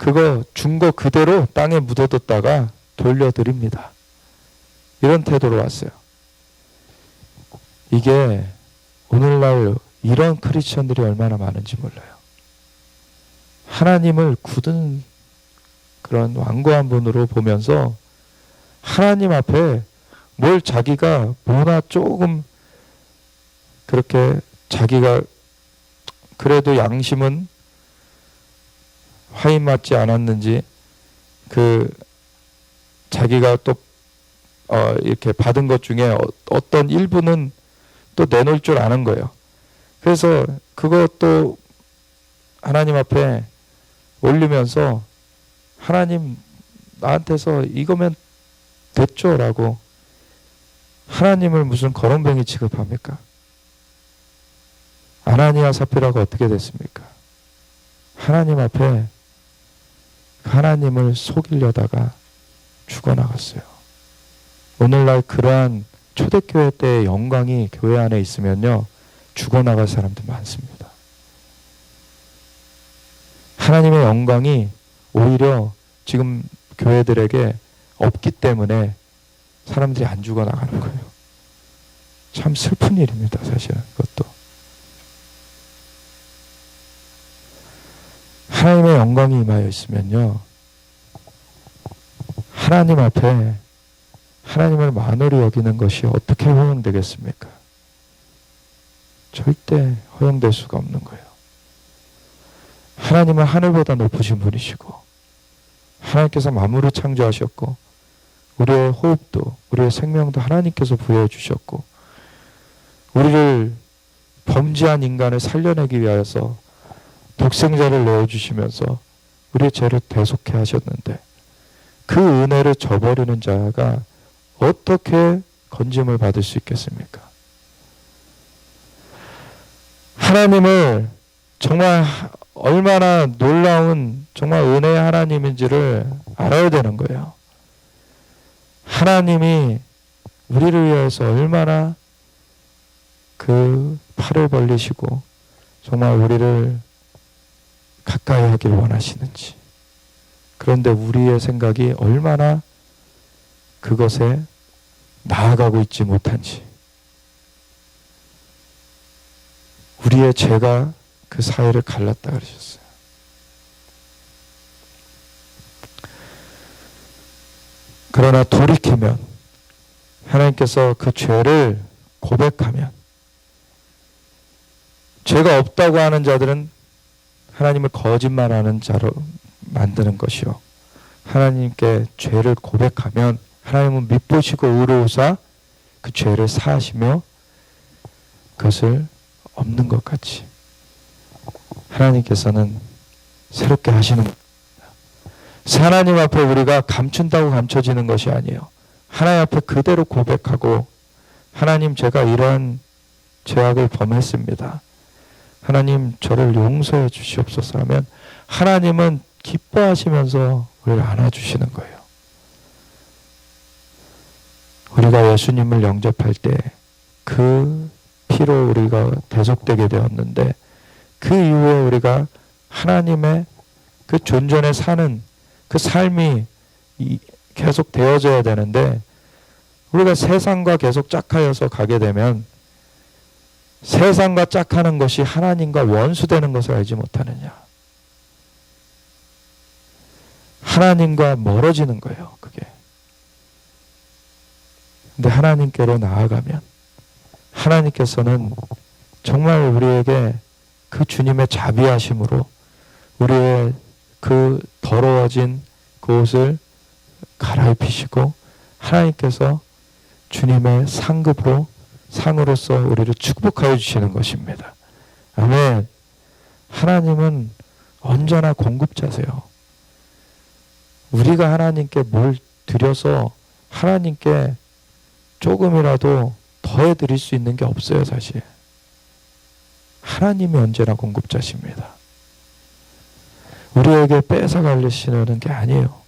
그거 준 거 그대로 땅에 묻어뒀다가 돌려드립니다. 이런 태도로 왔어요. 이게 오늘날 이런 크리스천들이 얼마나 많은지 몰라요. 하나님을 굳은 그런 완고한 분으로 보면서 하나님 앞에 뭘 자기가 뭐나 조금 그렇게 자기가 그래도 양심은 화인 맞지 않았는지 자기가 또 이렇게 받은 것 중에 어떤 일부는 또 내놓을 줄 아는 거예요. 그래서 그것도 하나님 앞에 올리면서 하나님 나한테서 이거면 됐죠 라고 하나님을 무슨 거렁뱅이 취급합니까? 아나니아 사피라가 어떻게 됐습니까? 하나님 앞에 하나님을 속이려다가 죽어나갔어요. 오늘날 그러한 초대교회 때의 영광이 교회 안에 있으면요 죽어나갈 사람도 많습니다. 하나님의 영광이 오히려 지금 교회들에게 없기 때문에 사람들이 안 죽어나가는 거예요. 참 슬픈 일입니다. 사실은 그것도. 하나님의 영광이 임하여 있으면요 하나님 앞에 하나님을 만홀히 여기는 것이 어떻게 허용되겠습니까? 절대 허용될 수가 없는 거예요. 하나님은 하늘보다 높으신 분이시고 하나님께서 만물을 창조하셨고 우리의 호흡도 우리의 생명도 하나님께서 부여해 주셨고 우리를 범죄한 인간을 살려내기 위하여서 독생자를 내어주시면서 우리의 죄를 대속해 하셨는데 그 은혜를 저버리는 자가 어떻게 건짐을 받을 수 있겠습니까? 하나님을 정말 얼마나 놀라운 정말 은혜의 하나님인지를 알아야 되는 거예요. 하나님이 우리를 위해서 얼마나 그 팔을 벌리시고 정말 우리를 가까이 하길 원하시는지. 그런데 우리의 생각이 얼마나 그것에 나아가고 있지 못한지. 우리의 죄가 그 사이를 갈랐다 그러셨어요. 그러나 돌이키면 하나님께서 그 죄를 고백하면 죄가 없다고 하는 자들은 하나님을 거짓말하는 자로 만드는 것이요. 하나님께 죄를 고백하면 하나님은 밉보시고 의로우사 그 죄를 사하시며 그것을 없는 것 같이 하나님께서는 새롭게 하시는 겁니다. 하나님 앞에 우리가 감춘다고 감춰지는 것이 아니에요. 하나님 앞에 그대로 고백하고 하나님 제가 이러한 죄악을 범했습니다. 하나님 저를 용서해 주시옵소서 하면 하나님은 기뻐하시면서 우리를 안아주시는 거예요. 우리가 예수님을 영접할 때 그 피로 우리가 대속되게 되었는데 그 이후에 우리가 하나님의 그 존전에 사는 그 삶이 계속 되어져야 되는데 우리가 세상과 계속 짝하여서 가게 되면 세상과 짝하는 것이 하나님과 원수되는 것을 알지 못하느냐. 하나님과 멀어지는 거예요. 그게. 근데 하나님께로 나아가면 하나님께서는 정말 우리에게 그 주님의 자비하심으로 우리의 그 더러워진 그 옷을 갈아입히시고 하나님께서 주님의 상으로서 우리를 축복하여 주시는 것입니다. 아멘. 하나님은 언제나 공급자세요. 우리가 하나님께 뭘 드려서 하나님께 조금이라도 더해 드릴 수 있는 게 없어요, 사실. 하나님이 언제나 공급자십니다. 우리에게 뺏어가려시려는 게 아니에요.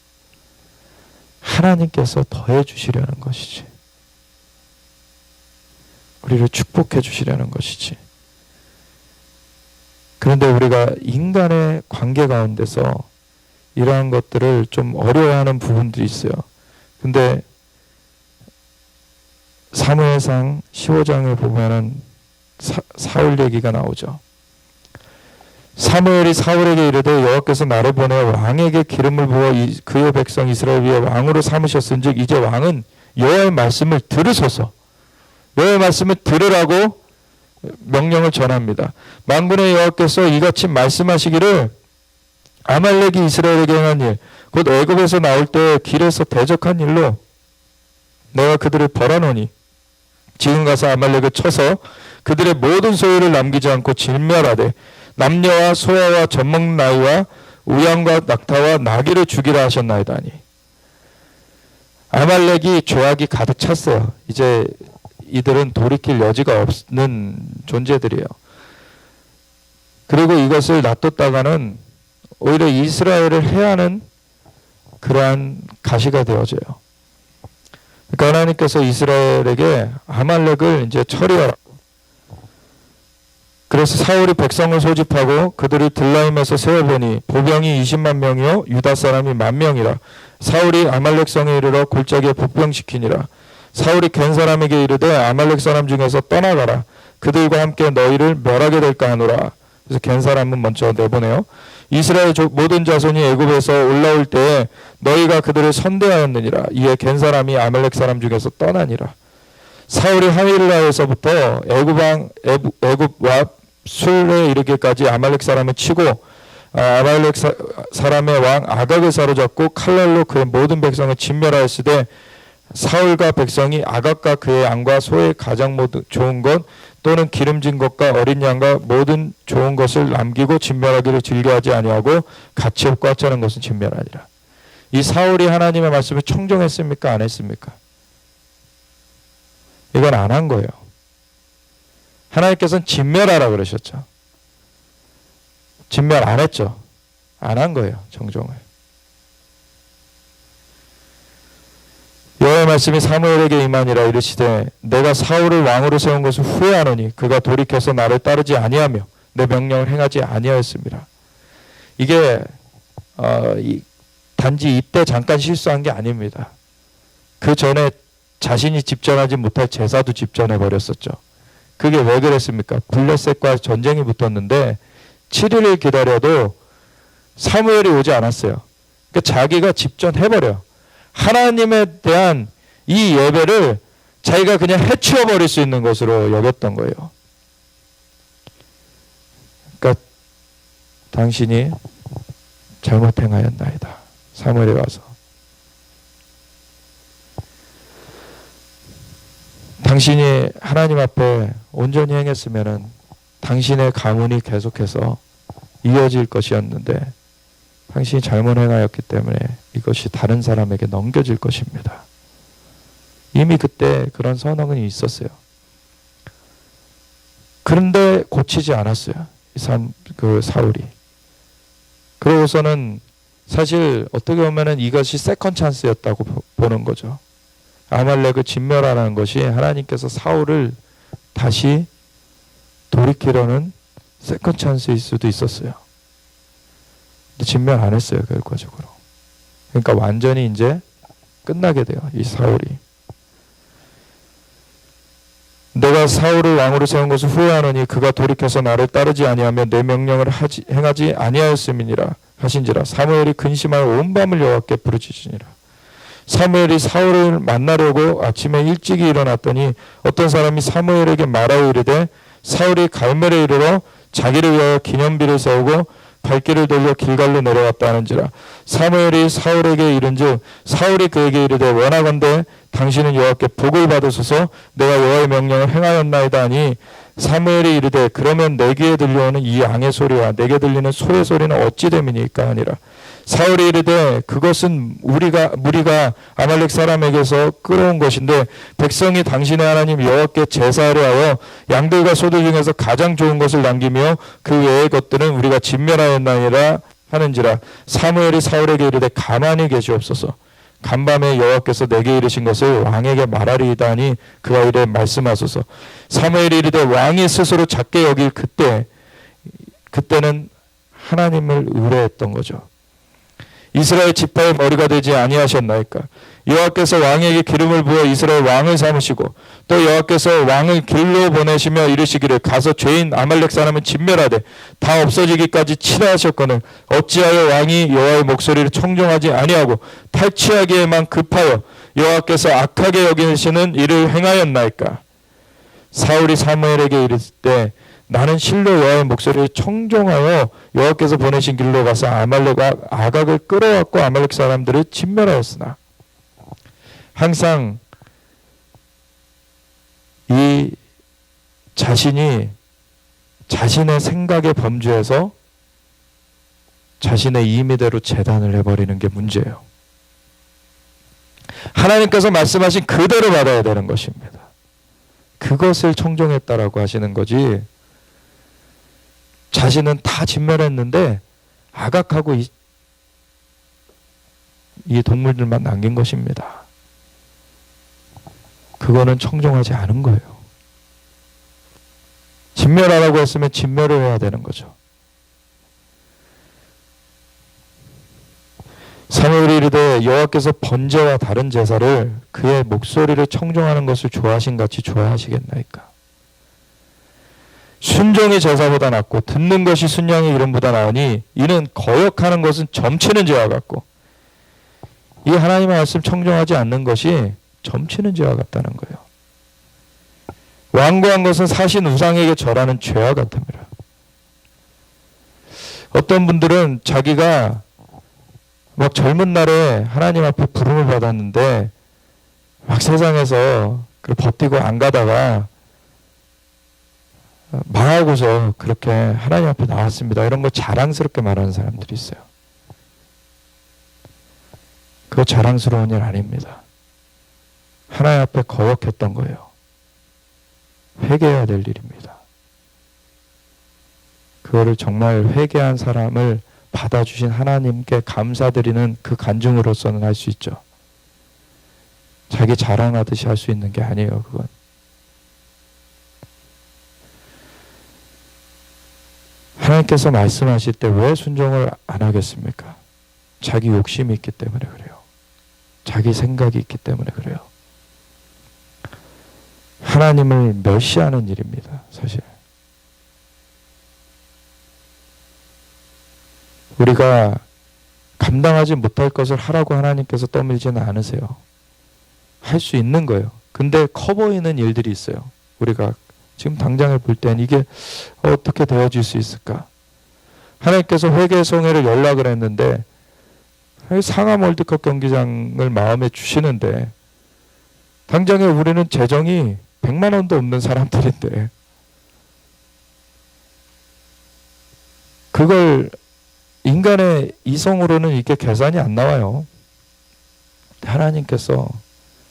하나님께서 더해 주시려는 것이지. 우리를 축복해 주시려는 것이지. 그런데 우리가 인간의 관계 가운데서 이러한 것들을 좀 어려워하는 부분들이 있어요. 근데 사무엘상 15장에 보면은 사울 얘기가 나오죠. 사무엘이 사울에게 이르되 여호와께서 나를 보내 왕에게 기름을 부어 그의 백성 이스라엘 위에 왕으로 삼으셨은즉 이제 왕은 여호와의 말씀을 들으소서. 여호와의 말씀을 들으라고 명령을 전합니다. 만군의 여호와께서 이같이 말씀하시기를 아말렉이 이스라엘에게 행한 일, 곧 애굽에서 나올 때 길에서 대적한 일로 내가 그들을 벌하노니 지금 가서 아말렉을 쳐서 그들의 모든 소유를 남기지 않고 진멸하되 남녀와 소아와 젖먹는 아이와 우양과 낙타와 나귀를 죽이라 하셨나이다 하니. 아말렉이 죄악이 가득 찼어요. 이제 이들은 돌이킬 여지가 없는 존재들이에요. 그리고 이것을 놔뒀다가는 오히려 이스라엘을 해하는 그러한 가시가 되어져요. 그러니까 하나님께서 이스라엘에게 아말렉을 이제 처리하라. 그래서 사울이 백성을 소집하고 그들을 들라임에서 세워보니 보병이 20만 명이요 유다 사람이 10,000명이라. 사울이 아말렉 성에 이르러 골짜기에 복병시키니라. 사울이 겐 사람에게 이르되 아말렉 사람 중에서 떠나가라. 그들과 함께 너희를 멸하게 될까 하노라. 그래서 겐 사람은 먼저 내보내요. 이스라엘 모든 자손이 애굽에서 올라올 때에 너희가 그들을 선대하였느니라. 이에 겐 사람이 아말렉 사람 중에서 떠나니라. 사울이 하윌라에서부터 애굽과 술에 이르기까지 아말렉 사람을 치고 아말렉 사람의 왕 아각을 사로잡고 칼날로 그의 모든 백성을 진멸하였으되 사울과 백성이 아각과 그의 양과 소의 가장 모든 좋은 것 또는 기름진 것과 어린 양과 모든 좋은 것을 남기고 진멸하기를 즐겨하지 아니하고 가치 없고 하찮은 것은 진멸하니라. 이 사울이 하나님의 말씀을 청종했습니까? 안 했습니까? 이건 안 한 거예요. 하나님께서는 진멸하라 그러셨죠. 진멸 안 했죠. 안 한 거예요. 청종을. 여호와의 말씀이 사무엘에게 임하니라. 이르시되 내가 사울을 왕으로 세운 것을 후회하노니 그가 돌이켜서 나를 따르지 아니하며 내 명령을 행하지 아니하였습니다. 이게 단지 이때 잠깐 실수한 게 아닙니다. 그 전에 자신이 집전하지 못할 제사도 집전해 버렸었죠. 그게 왜 그랬습니까? 블레셋과 전쟁이 붙었는데 7일을 기다려도 사무엘이 오지 않았어요. 그러니까 자기가 집전해버려. 하나님에 대한 이 예배를 자기가 그냥 해치워버릴 수 있는 것으로 여겼던 거예요. 그러니까 당신이 잘못 행하였나이다. 사무엘이 와서. 당신이 하나님 앞에 온전히 행했으면은 당신의 가문이 계속해서 이어질 것이었는데 당신이 잘못 행하였기 때문에 이것이 다른 사람에게 넘겨질 것입니다. 이미 그때 그런 선언이 있었어요. 그런데 고치지 않았어요. 그 사울이. 그러고서는 사실 어떻게 보면은 이것이 세컨 찬스였다고 보는 거죠. 아말렉을 진멸하라는 것이 하나님께서 사울을 다시 돌이키려는 세컨 찬스일 수도 있었어요. 근데 진멸 안 했어요, 결과적으로. 그러니까 완전히 이제 끝나게 돼요, 이 사울이. 내가 사울을 왕으로 세운 것을 후회하노니 그가 돌이켜서 나를 따르지 아니하며 내 명령을 행하지 아니하였음이니라 하신지라. 사무엘이 근심하여 온 밤을 여호와께 부르짖으니라. 사무엘이 사울을 만나려고 아침에 일찍이 일어났더니 어떤 사람이 사무엘에게 말하여 이르되 사울이 갈멜에 이르러 자기를 위하여 기념비를 세우고 발길을 돌려 길갈로 내려왔다 하는지라. 사무엘이 사울에게 이른즉 사울이 그에게 이르되 원하건대 당신은 여호와께 복을 받으소서. 내가 여호와의 명령을 행하였나이다 하니 사무엘이 이르되 그러면 내 귀에 들려오는 이 양의 소리와 내게 들리는 소의 소리는 어찌 됨이니까 하니라. 사울이 이르되 그것은 무리가 아말렉 사람에게서 끌어온 것인데 백성이 당신의 하나님 여호와께 제사하려 하여 양들과 소들 중에서 가장 좋은 것을 남기며 그 외의 것들은 우리가 진멸하였나이다 하는지라. 사무엘이 사울에게 이르되 가만히 계시옵소서. 간밤에 여호와께서 내게 이르신 것을 왕에게 말하리이다 하니 그가 이르되 말씀하소서. 사무엘이 이르되 왕이 스스로 작게 여길 그때는 하나님을 의뢰했던 거죠. 이스라엘 지파의 머리가 되지 아니하셨나이까? 여호와께서 왕에게 기름을 부어 이스라엘 왕을 삼으시고 또 여호와께서 왕을 길로 보내시며 이르시기를 가서 죄인 아말렉 사람을 진멸하되 다 없어지기까지 치라 하셨거늘 어찌하여 왕이 여호와의 목소리를 청종하지 아니하고 탈취하기에만 급하여 여호와께서 악하게 여기시는 일을 행하였나이까? 사울이 사무엘에게 이르을 때 나는 실로 여호와의 목소리를 청종하여 여호와께서 보내신 길로 가서 아말렉 아각을 끌어왔고 아말렉 사람들을 진멸하였으나 항상 이 자신이 자신의 생각에 범주에서 자신의 임의대로 재단을 해버리는 게 문제예요. 하나님께서 말씀하신 그대로 받아야 되는 것입니다. 그것을 청종했다라고 하시는 거지, 자신은 다 진멸했는데 아각하고 이 동물들만 남긴 것입니다. 그거는 청종하지 않은 거예요. 진멸하라고 했으면 진멸을 해야 되는 거죠. 사무엘이 이르되 여호와께서 번제와 다른 제사를 그의 목소리를 청종하는 것을 좋아하신 같이 좋아하시겠나이까? 순종이 제사보다 낫고 듣는 것이 순양의 이름보다 나으니 이는 거역하는 것은 점치는 죄와 같고, 이 하나님의 말씀 청종하지 않는 것이 점치는 죄와 같다는 거예요. 완고한 것은 사신 우상에게 절하는 죄와 같습니다. 어떤 분들은 자기가 막 젊은 날에 하나님 앞에 부름을 받았는데 막 세상에서 버티고 안 가다가 망하고서 그렇게 하나님 앞에 나왔습니다. 이런 거 자랑스럽게 말하는 사람들이 있어요. 그거 자랑스러운 일 아닙니다. 하나님 앞에 거역했던 거예요. 회개해야 될 일입니다. 그거를 정말 회개한 사람을 받아주신 하나님께 감사드리는 그 간증으로서는 할 수 있죠. 자기 자랑하듯이 할 수 있는 게 아니에요, 그건. 하나님께서 말씀하실 때 왜 순종을 안 하겠습니까? 자기 욕심이 있기 때문에 그래요. 자기 생각이 있기 때문에 그래요. 하나님을 멸시하는 일입니다, 사실. 우리가 감당하지 못할 것을 하라고 하나님께서 떠밀지는 않으세요. 할 수 있는 거예요. 근데 커 보이는 일들이 있어요. 우리가 지금 당장을 볼 땐 이게 어떻게 되어질 수 있을까? 하나님께서 회개성회를 연락을 했는데 상암 월드컵 경기장을 마음에 주시는데 당장에 우리는 재정이 100만 원도 없는 사람들인데 그걸 인간의 이성으로는 이게 계산이 안 나와요. 하나님께서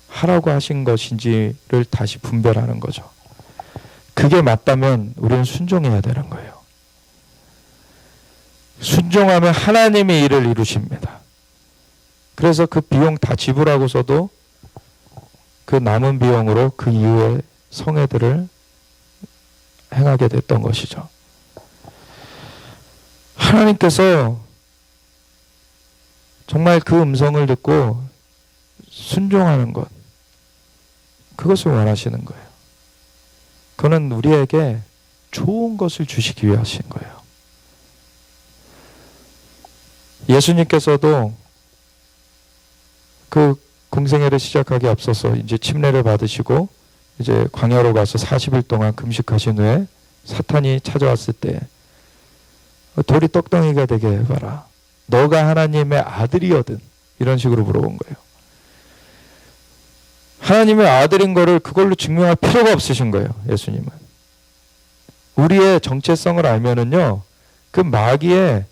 하라고 하신 것인지를 다시 분별하는 거죠. 그게 맞다면 우리는 순종해야 되는 거예요. 순종하면 하나님이 일을 이루십니다. 그래서 그 비용 다 지불하고서도 그 남은 비용으로 그 이후에 성회들을 행하게 됐던 것이죠. 하나님께서 정말 그 음성을 듣고 순종하는 것, 그것을 원하시는 거예요. 그는 우리에게 좋은 것을 주시기 위해 하신 거예요. 예수님께서도 그 공생애를 시작하기 앞서서 이제 침례를 받으시고 이제 광야로 가서 40일 동안 금식하신 후에 사탄이 찾아왔을 때 돌이 떡덩이가 되게 해봐라. 너가 하나님의 아들이거든. 이런 식으로 물어본 거예요. 하나님의 아들인 거를 그걸로 증명할 필요가 없으신 거예요. 예수님은. 우리의 정체성을 알면은요, 그 마귀의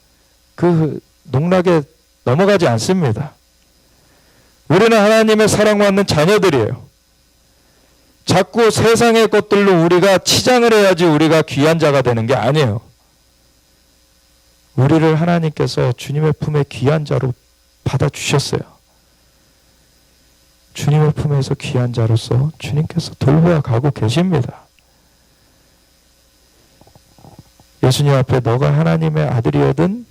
그 농락에 넘어가지 않습니다. 우리는 하나님의 사랑받는 자녀들이에요. 자꾸 세상의 것들로 우리가 치장을 해야지 우리가 귀한 자가 되는 게 아니에요. 우리를 하나님께서 주님의 품에 귀한 자로 받아주셨어요. 주님의 품에서 귀한 자로서 주님께서 돌보아 가고 계십니다. 예수님 앞에 너가 하나님의 아들이거든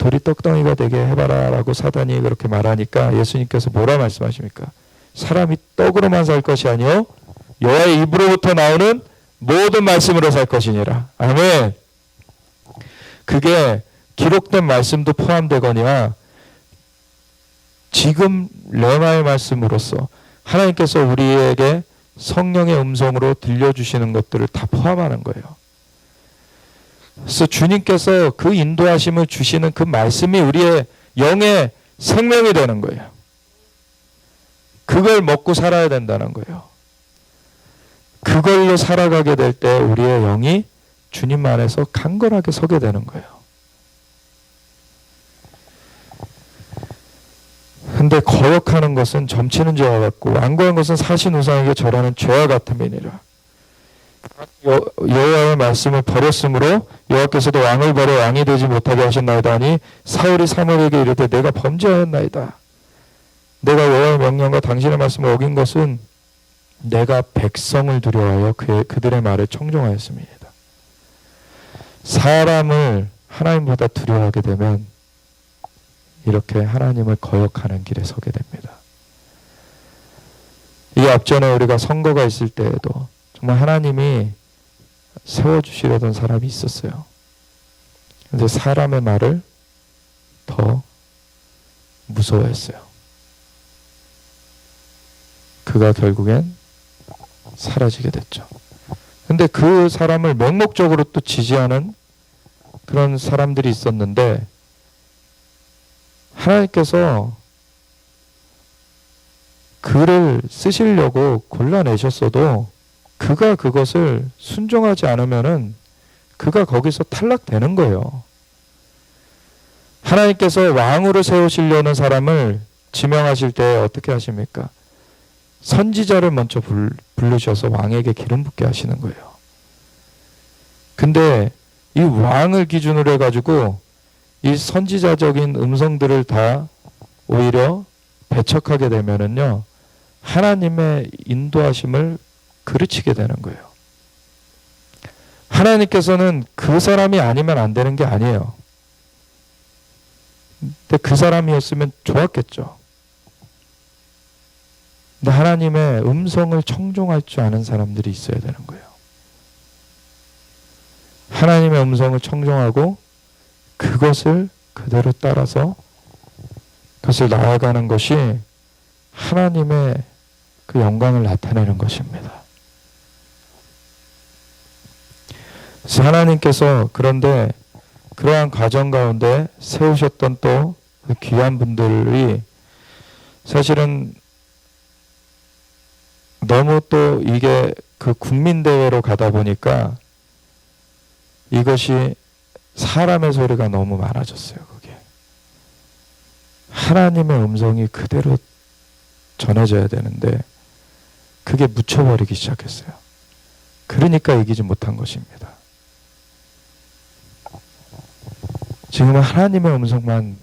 돌이 떡덩이가 되게 해봐라 라고 사단이 그렇게 말하니까 예수님께서 뭐라 말씀하십니까? 사람이 떡으로만 살 것이 아니요 여호와의 입으로부터 나오는 모든 말씀으로 살 것이니라. 아멘. 그게 기록된 말씀도 포함되거니와 지금 레마의 말씀으로서 하나님께서 우리에게 성령의 음성으로 들려주시는 것들을 다 포함하는 거예요. 그래서 주님께서 그 인도하심을 주시는 그 말씀이 우리의 영의 생명이 되는 거예요. 그걸 먹고 살아야 된다는 거예요. 그걸로 살아가게 될 때 우리의 영이 주님 안에서 강건하게 서게 되는 거예요. 근데 거역하는 것은 점치는 죄와 같고 완고한 것은 사신 우상에게 절하는 죄와 같음이니라. 여호와의 말씀을 버렸으므로 여호와께서도 왕을 버려 왕이 되지 못하게 하셨나이다 하니 사울이 사무엘에게 이르되 내가 범죄하였나이다. 내가 여호와의 명령과 당신의 말씀을 어긴 것은 내가 백성을 두려워하여 그들의 말을 청종하였습니다. 사람을 하나님보다 두려워하게 되면 이렇게 하나님을 거역하는 길에 서게 됩니다. 이 앞전에 우리가 선거가 있을 때에도 정말 하나님이 세워주시려던 사람이 있었어요. 근데 사람의 말을 더 무서워했어요. 그가 결국엔 사라지게 됐죠. 근데 그 사람을 맹목적으로 또 지지하는 그런 사람들이 있었는데 하나님께서 그를 쓰시려고 골라내셨어도 그가 그것을 순종하지 않으면은 그가 거기서 탈락되는 거예요. 하나님께서 왕으로 세우시려는 사람을 지명하실 때 어떻게 하십니까? 선지자를 먼저 부르셔서 왕에게 기름 붓게 하시는 거예요. 근데 이 왕을 기준으로 해가지고 이 선지자적인 음성들을 다 오히려 배척하게 되면은요, 하나님의 인도하심을 그르치게 되는 거예요. 하나님께서는 그 사람이 아니면 안 되는 게 아니에요. 근데 그 사람이었으면 좋았겠죠. 근데 하나님의 음성을 청종할 줄 아는 사람들이 있어야 되는 거예요. 하나님의 음성을 청종하고 그것을 그대로 따라서 그것을 나아가는 것이 하나님의 그 영광을 나타내는 것입니다. 그래서 하나님께서 그런데 그러한 과정 가운데 세우셨던 또 그 귀한 분들이 사실은 너무 또 이게 그 국민대회로 가다 보니까 이것이 사람의 소리가 너무 많아졌어요. 그게 하나님의 음성이 그대로 전해져야 되는데 그게 묻혀버리기 시작했어요. 그러니까 이기지 못한 것입니다. 지금은 하나님의 음성만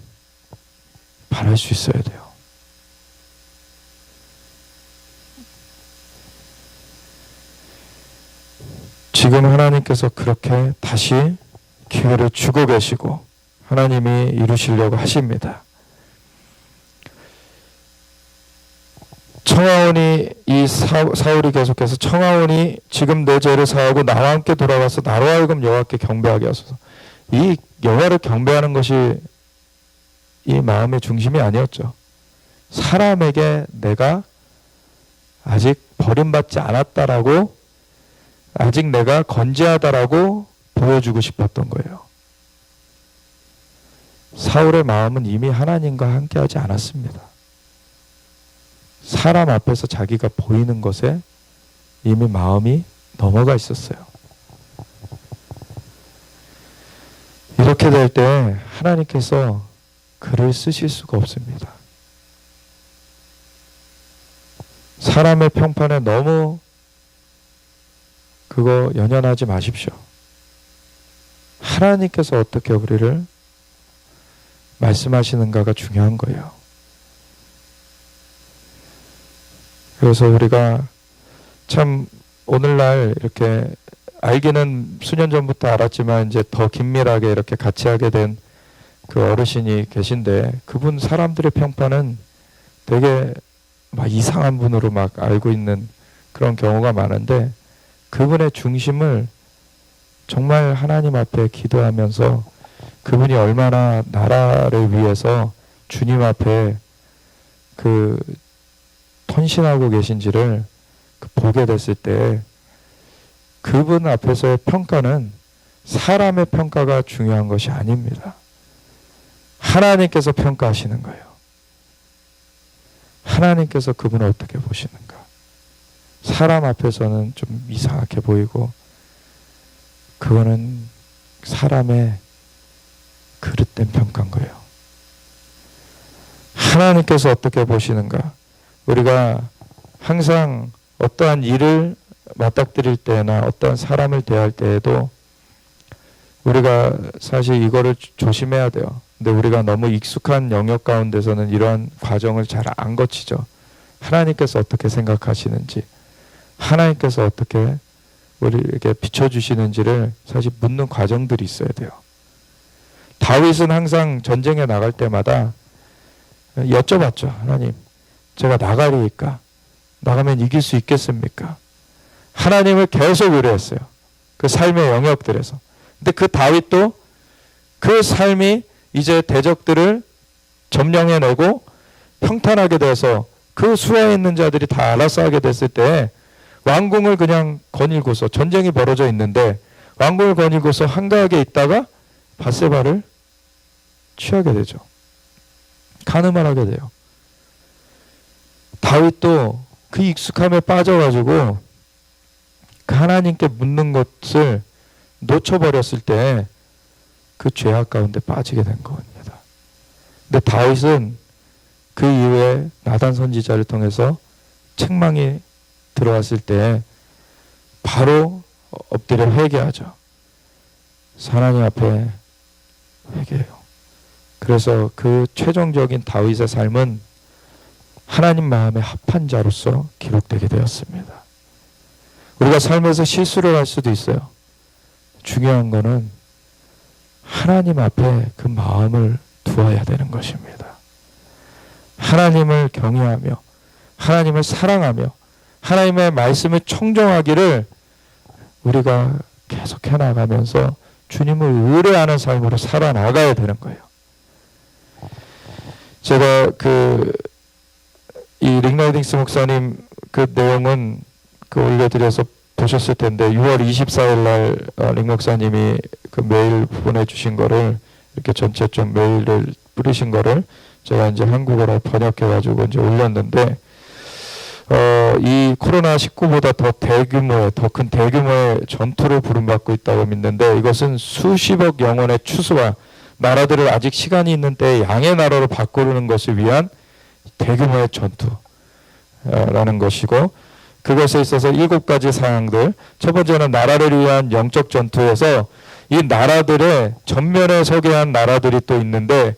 바랄 수 있어야 돼요. 지금 하나님께서 그렇게 다시 기회를 주고 계시고 하나님이 이루시려고 하십니다. 청하오니 이 사울이 계속해서 청하오니 지금 내 죄를 사하고 나와 함께 돌아와서 나로 하여금 여호와께 경배하게 하소서. 이 여호와를 경배하는 것이 이 마음의 중심이 아니었죠. 사람에게 내가 아직 버림받지 않았다라고, 아직 내가 건재하다라고 보여주고 싶었던 거예요. 사울의 마음은 이미 하나님과 함께하지 않았습니다. 사람 앞에서 자기가 보이는 것에 이미 마음이 넘어가 있었어요. 이렇게 될 때 하나님께서 그를 쓰실 수가 없습니다. 사람의 평판에 너무 그거 연연하지 마십시오. 하나님께서 어떻게 우리를 말씀하시는가가 중요한 거예요. 그래서 우리가 참 오늘날 이렇게 알기는 수년 전부터 알았지만 이제 더 긴밀하게 이렇게 같이 하게 된 그 어르신이 계신데 그분 사람들의 평판은 되게 막 이상한 분으로 막 알고 있는 그런 경우가 많은데 그분의 중심을 정말 하나님 앞에 기도하면서 그분이 얼마나 나라를 위해서 주님 앞에 그 헌신하고 계신지를 보게 됐을 때 그분 앞에서의 평가는 사람의 평가가 중요한 것이 아닙니다. 하나님께서 평가하시는 거예요. 하나님께서 그분을 어떻게 보시는가. 사람 앞에서는 좀 이상하게 보이고 그거는 사람의 그릇된 평가인 거예요. 하나님께서 어떻게 보시는가. 우리가 항상 어떠한 일을 맞닥뜨릴 때나 어떠한 사람을 대할 때에도 우리가 사실 이거를 조심해야 돼요. 근데 우리가 너무 익숙한 영역 가운데서는 이러한 과정을 잘 안 거치죠. 하나님께서 어떻게 생각하시는지, 하나님께서 어떻게 우리에게 비춰주시는지를 사실 묻는 과정들이 있어야 돼요. 다윗은 항상 전쟁에 나갈 때마다 여쭤봤죠. 하나님, 제가 나가리이까? 나가면 이길 수 있겠습니까? 하나님을 계속 의뢰했어요. 그 삶의 영역들에서. 근데 그 다윗도 그 삶이 이제 대적들을 점령해내고 평탄하게 돼서 그 수하에 있는 자들이 다 알아서 하게 됐을 때 왕궁을 그냥 거닐고서 전쟁이 벌어져 있는데 왕궁을 거닐고서 한가하게 있다가 밧세바를 취하게 되죠. 간음을 하게 돼요. 다윗도 그 익숙함에 빠져가지고 그 하나님께 묻는 것을 놓쳐버렸을 때 그 죄악 가운데 빠지게 된 겁니다. 근데 다윗은 그 이후에 나단 선지자를 통해서 책망이 들어왔을 때 바로 엎드려 회개하죠. 하나님 앞에 회개해요. 그래서 그 최종적인 다윗의 삶은 하나님 마음에 합한 자로서 기록되게 되었습니다. 우리가 삶에서 실수를 할 수도 있어요. 중요한 거는 하나님 앞에 그 마음을 두어야 되는 것입니다. 하나님을 경외하며 하나님을 사랑하며 하나님의 말씀을 청종하기를 우리가 계속 해나가면서 주님을 의뢰하는 삶으로 살아나가야 되는 거예요. 제가 이 릭라이딩스 목사님 그 내용은 올려드려서 보셨을 텐데 6월 24일 날 릭 목사님이 그 메일 보내주신 거를 이렇게 전체 좀 메일을 뿌리신 거를 제가 이제 한국어로 번역해가지고 이제 올렸는데 이 코로나19보다 더 큰 대규모의 전투로 부름받고 있다고 믿는데 이것은 수십억 영혼의 추수와 나라들을 아직 시간이 있는 때에 양의 나라로 바꾸는 것을 위한 대규모의 전투라는 것이고 그것에 있어서 7가지 사항들. 첫 번째는 나라를 위한 영적 전투에서 이 나라들의 전면에 서게 한 나라들이 또 있는데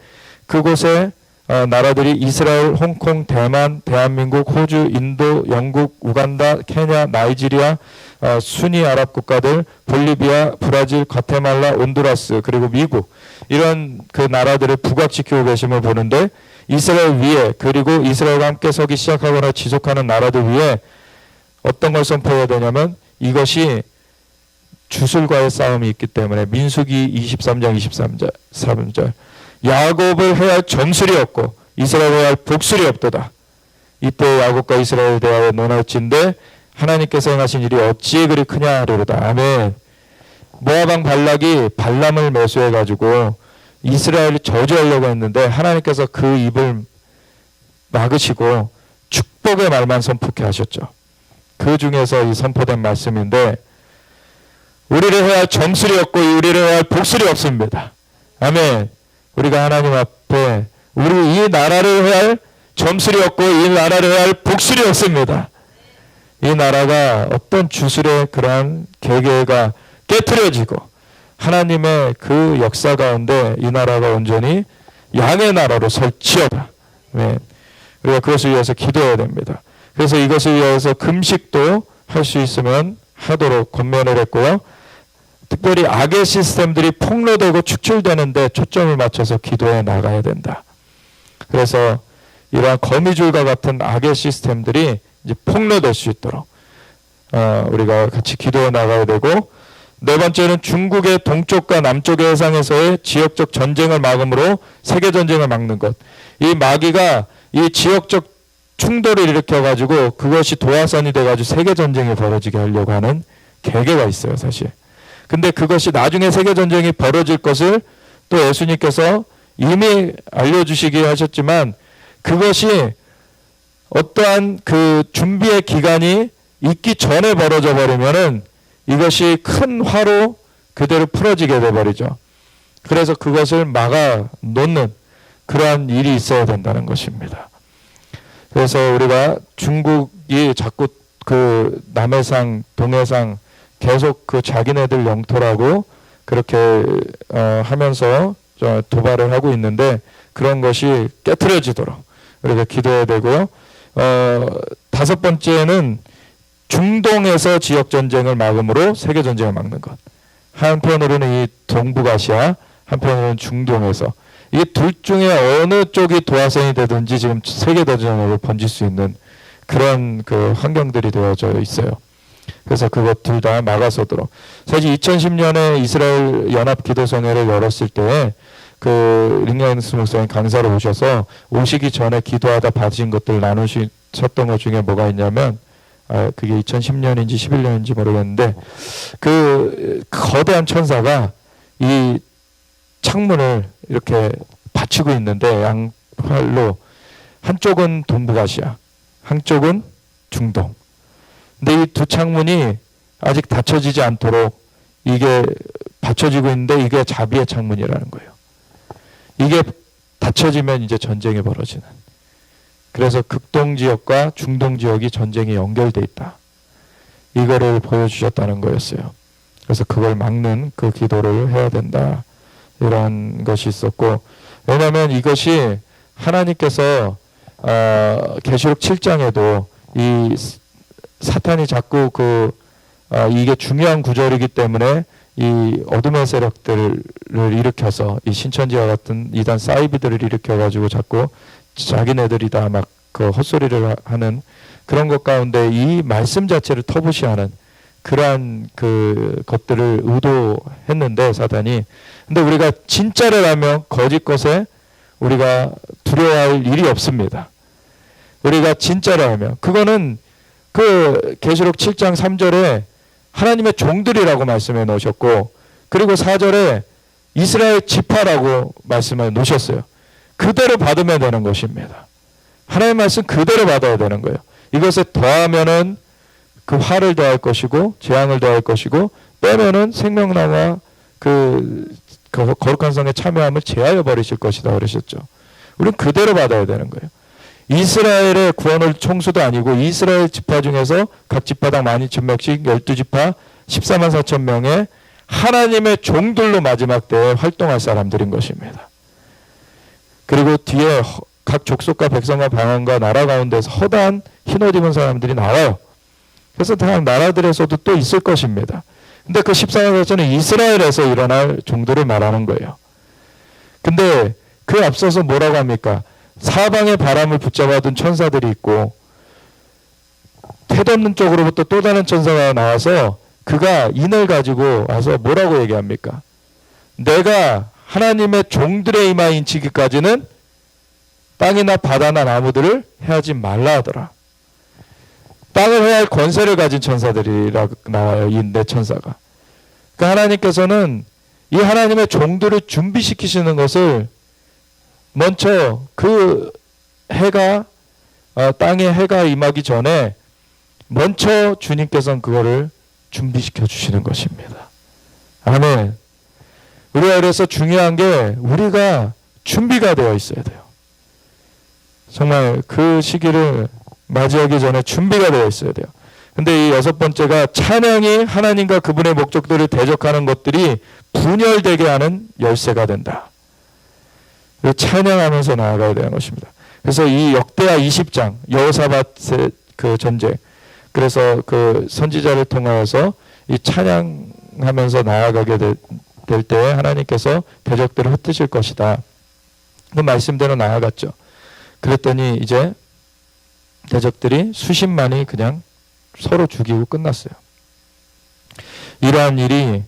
그곳에 나라들이 이스라엘, 홍콩, 대만, 대한민국, 호주, 인도, 영국, 우간다, 케냐, 나이지리아, 순위 아랍 국가들, 볼리비아, 브라질, 과테말라, 온두라스 그리고 미국 이런 그 나라들을 부각시키고 계심을 보는데 이스라엘 위에 그리고 이스라엘과 함께 서기 시작하거나 지속하는 나라들 위에 어떤 걸 선포해야 되냐면 이것이 주술과의 싸움이 있기 때문에 민수기 23장 23절 야곱을 해할 점술이 없고 이스라엘을 해할 복술이 없도다. 이때 야곱과 이스라엘 대하여 논할진대 하나님께서 행하신 일이 어찌 그리 크냐 하리로다. 아멘. 모압 왕 발락이 발람을 매수해가지고 이스라엘을 저주하려고 했는데 하나님께서 그 입을 막으시고 축복의 말만 선포케 하셨죠. 그 중에서 이 선포된 말씀인데 우리를 해할 점술이 없고 우리를 해할 복술이 없습니다. 아멘. 우리가 하나님 앞에 우리 이 나라를 해할 점술이 없고 이 나라를 해할 복술이 없습니다. 이 나라가 어떤 주술의 그러한 계계가 깨트려지고 하나님의 그 역사 가운데 이 나라가 온전히 양의 나라로 설치어다. 아멘. 우리가 그것을 위해서 기도해야 됩니다. 그래서 이것을 위해서 금식도 할 수 있으면 하도록 권면을 했고요. 특별히 악의 시스템들이 폭로되고 축출되는데 초점을 맞춰서 기도해 나가야 된다. 그래서 이러한 거미줄과 같은 악의 시스템들이 이제 폭로될 수 있도록 우리가 같이 기도해 나가야 되고, 네 번째는 중국의 동쪽과 남쪽의 해상에서의 지역적 전쟁을 막음으로 세계 전쟁을 막는 것. 이 마귀가 이 지역적 충돌을 일으켜가지고 그것이 도화선이 돼가지고 세계 전쟁이 벌어지게 하려고 하는 계계가 있어요, 사실. 근데 그것이 나중에 세계 전쟁이 벌어질 것을 또 예수님께서 이미 알려주시기 하셨지만, 그것이 어떠한 그 준비의 기간이 있기 전에 벌어져 버리면은 이것이 큰 화로 그대로 풀어지게 돼버리죠. 그래서 그것을 막아 놓는 그러한 일이 있어야 된다는 것입니다. 그래서 우리가 중국이 자꾸 그 남해상, 동해상 계속 그 자기네들 영토라고 그렇게 하면서 도발을 하고 있는데, 그런 것이 깨트려지도록 우리가 기도해야 되고요. 다섯 번째는 중동에서 지역 전쟁을 막음으로 세계 전쟁을 막는 것. 한편으로는 이 동북아시아, 한편으로는 중동에서, 이 둘 중에 어느 쪽이 도화선이 되든지 지금 세계 대전으로 번질 수 있는 그런 그 환경들이 되어져 있어요. 그래서 그것 둘 다 막아서도록. 사실 2010년에 이스라엘 연합 기도성회를 열었을 때 그 링라이스 목사님 강사로 오셔서 오시기 전에 기도하다 받으신 것들 나누셨던 것 중에 뭐가 있냐면, 그게 2010년인지 11년인지 모르겠는데, 그 거대한 천사가 이 창문을 이렇게 받치고 있는데, 양팔로 한쪽은 동북아시아, 한쪽은 중동. 근데 이 두 창문이 아직 닫혀지지 않도록 이게 받쳐지고 있는데, 이게 자비의 창문이라는 거예요. 이게 닫혀지면 이제 전쟁이 벌어지는. 그래서 극동 지역과 중동 지역이 전쟁이 연결돼 있다. 이거를 보여주셨다는 거였어요. 그래서 그걸 막는 그 기도를 해야 된다. 이런 것이 있었고, 왜냐하면 이것이 하나님께서 계시록 7장에도 이 사탄이 자꾸 이게 중요한 구절이기 때문에 이 어둠의 세력들을 일으켜서 이 신천지와 같은 이단 사이비들을 일으켜가지고 자꾸 자기네들이 다 막 그 헛소리를 하는 그런 것 가운데 이 말씀 자체를 터부시하는 그러한 그 것들을 의도했는데, 사단이. 근데 우리가 진짜를 하면 거짓 것에 우리가 두려워할 일이 없습니다. 우리가 진짜를 하면. 그거는 그 계시록 7장 3절에 하나님의 종들이라고 말씀해 놓으셨고, 그리고 4절에 이스라엘 지파라고 말씀해 놓으셨어요. 그대로 받으면 되는 것입니다. 하나님의 말씀 그대로 받아야 되는 거예요. 이것에 더하면은 그 화를 더할 것이고 재앙을 더할 것이고, 빼면은 생명나와 그 거룩한 성에 참여함을 제하여 버리실 것이다 그러셨죠. 우리는 그대로 받아야 되는 거예요. 이스라엘의 구원을 총수도 아니고 이스라엘 지파 중에서 각 지파당 12,000명씩 12지파 14만 4천 명의 하나님의 종들로 마지막 때에 활동할 사람들인 것입니다. 그리고 뒤에 각 족속과 백성과 방언과 나라 가운데서 허다한 흰옷 입은 사람들이 나와요. 그래서 다른 나라들에서도 또 있을 것입니다. 근데 그 14만 4천은 이스라엘에서 일어날 종들을 말하는 거예요. 근데 그 앞서서 뭐라고 합니까? 사방의 바람을 붙잡아둔 천사들이 있고, 태없는 쪽으로부터 또 다른 천사가 나와서 그가 인을 가지고 와서 뭐라고 얘기합니까? 내가 하나님의 종들의 이마에 인치기까지는 땅이나 바다나 나무들을 해하지 말라 하더라. 땅을 해할 권세를 가진 천사들이라고 나와요. 이 네 천사가. 그러니까 하나님께서는 이 하나님의 종들을 준비시키시는 것을 먼저 그 해가 땅에 해가 임하기 전에 먼저 주님께서는 그거를 준비시켜 주시는 것입니다. 아멘. 우리가 그래서 중요한 게 우리가 준비가 되어 있어야 돼요. 정말 그 시기를 맞이하기 전에 준비가 되어 있어야 돼요. 근데 이 여섯 번째가 찬양이 하나님과 그분의 목적들을 대적하는 것들이 분열되게 하는 열쇠가 된다. 찬양하면서 나아가야 되는 것입니다. 그래서 이 역대하 20장 여호사밧의 그 전쟁, 그래서 그 선지자를 통하여서 이 찬양을 순종하면서 나아가게 될 때 하나님께서 대적들을 흩으실 것이다. 그 말씀대로 나아갔죠. 그랬더니 이제 대적들이 수십만이 그냥 서로 죽이고 끝났어요. 이러한 일이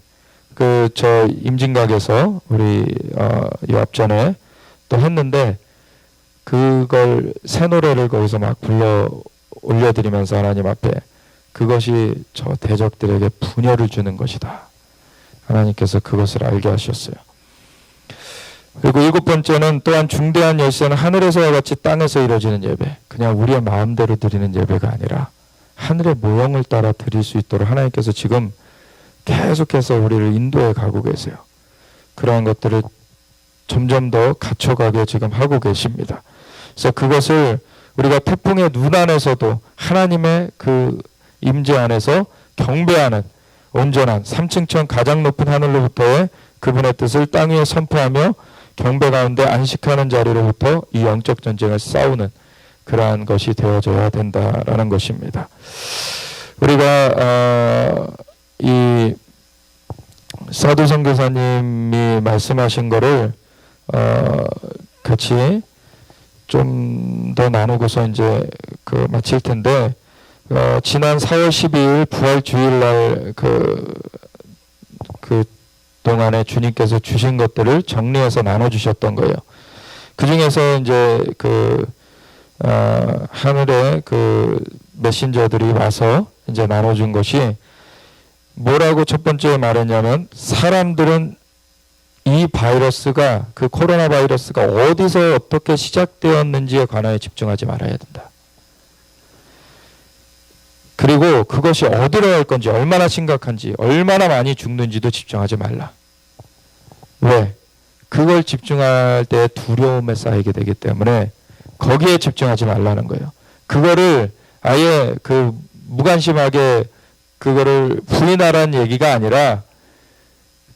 저 임진각에서 우리 이 앞전에 또 했는데, 그걸 새 노래를 거기서 막 불러 올려드리면서 하나님 앞에, 그것이 저 대적들에게 분열을 주는 것이다. 하나님께서 그것을 알게 하셨어요. 그리고 7번째는 또한 중대한 열쇠는 하늘에서와 같이 땅에서 이루어지는 예배. 그냥 우리의 마음대로 드리는 예배가 아니라 하늘의 모형을 따라 드릴 수 있도록 하나님께서 지금 계속해서 우리를 인도해 가고 계세요. 그러한 것들을 점점 더 갖춰가게 지금 하고 계십니다. 그래서 그것을 우리가 태풍의 눈 안에서도 하나님의 그 임재 안에서 경배하는 온전한 3층천 가장 높은 하늘로부터의 그분의 뜻을 땅 위에 선포하며 경배 가운데 안식하는 자리로부터 이 영적 전쟁을 싸우는 그러한 것이 되어져야 된다라는 것입니다. 우리가 이 사도 선교사님이 말씀하신 거를 같이 좀 더 나누고서 이제 마칠 텐데, 지난 4월 12일 부활 주일날 그 동안에 주님께서 주신 것들을 정리해서 나눠주셨던 거예요. 그 중에서 이제 하늘에 메신저들이 와서 이제 나눠준 것이 뭐라고 첫 번째 말했냐면, 사람들은 이 바이러스가, 그 코로나 바이러스가 어디서 어떻게 시작되었는지에 관하여 집중하지 말아야 된다. 그리고 그것이 어디로 갈 건지, 얼마나 심각한지, 얼마나 많이 죽는지도 집중하지 말라. 왜? 그걸 집중할 때 두려움에 쌓이게 되기 때문에 거기에 집중하지 말라는 거예요. 그거를 아예 무관심하게 그거를 부인하라는 얘기가 아니라,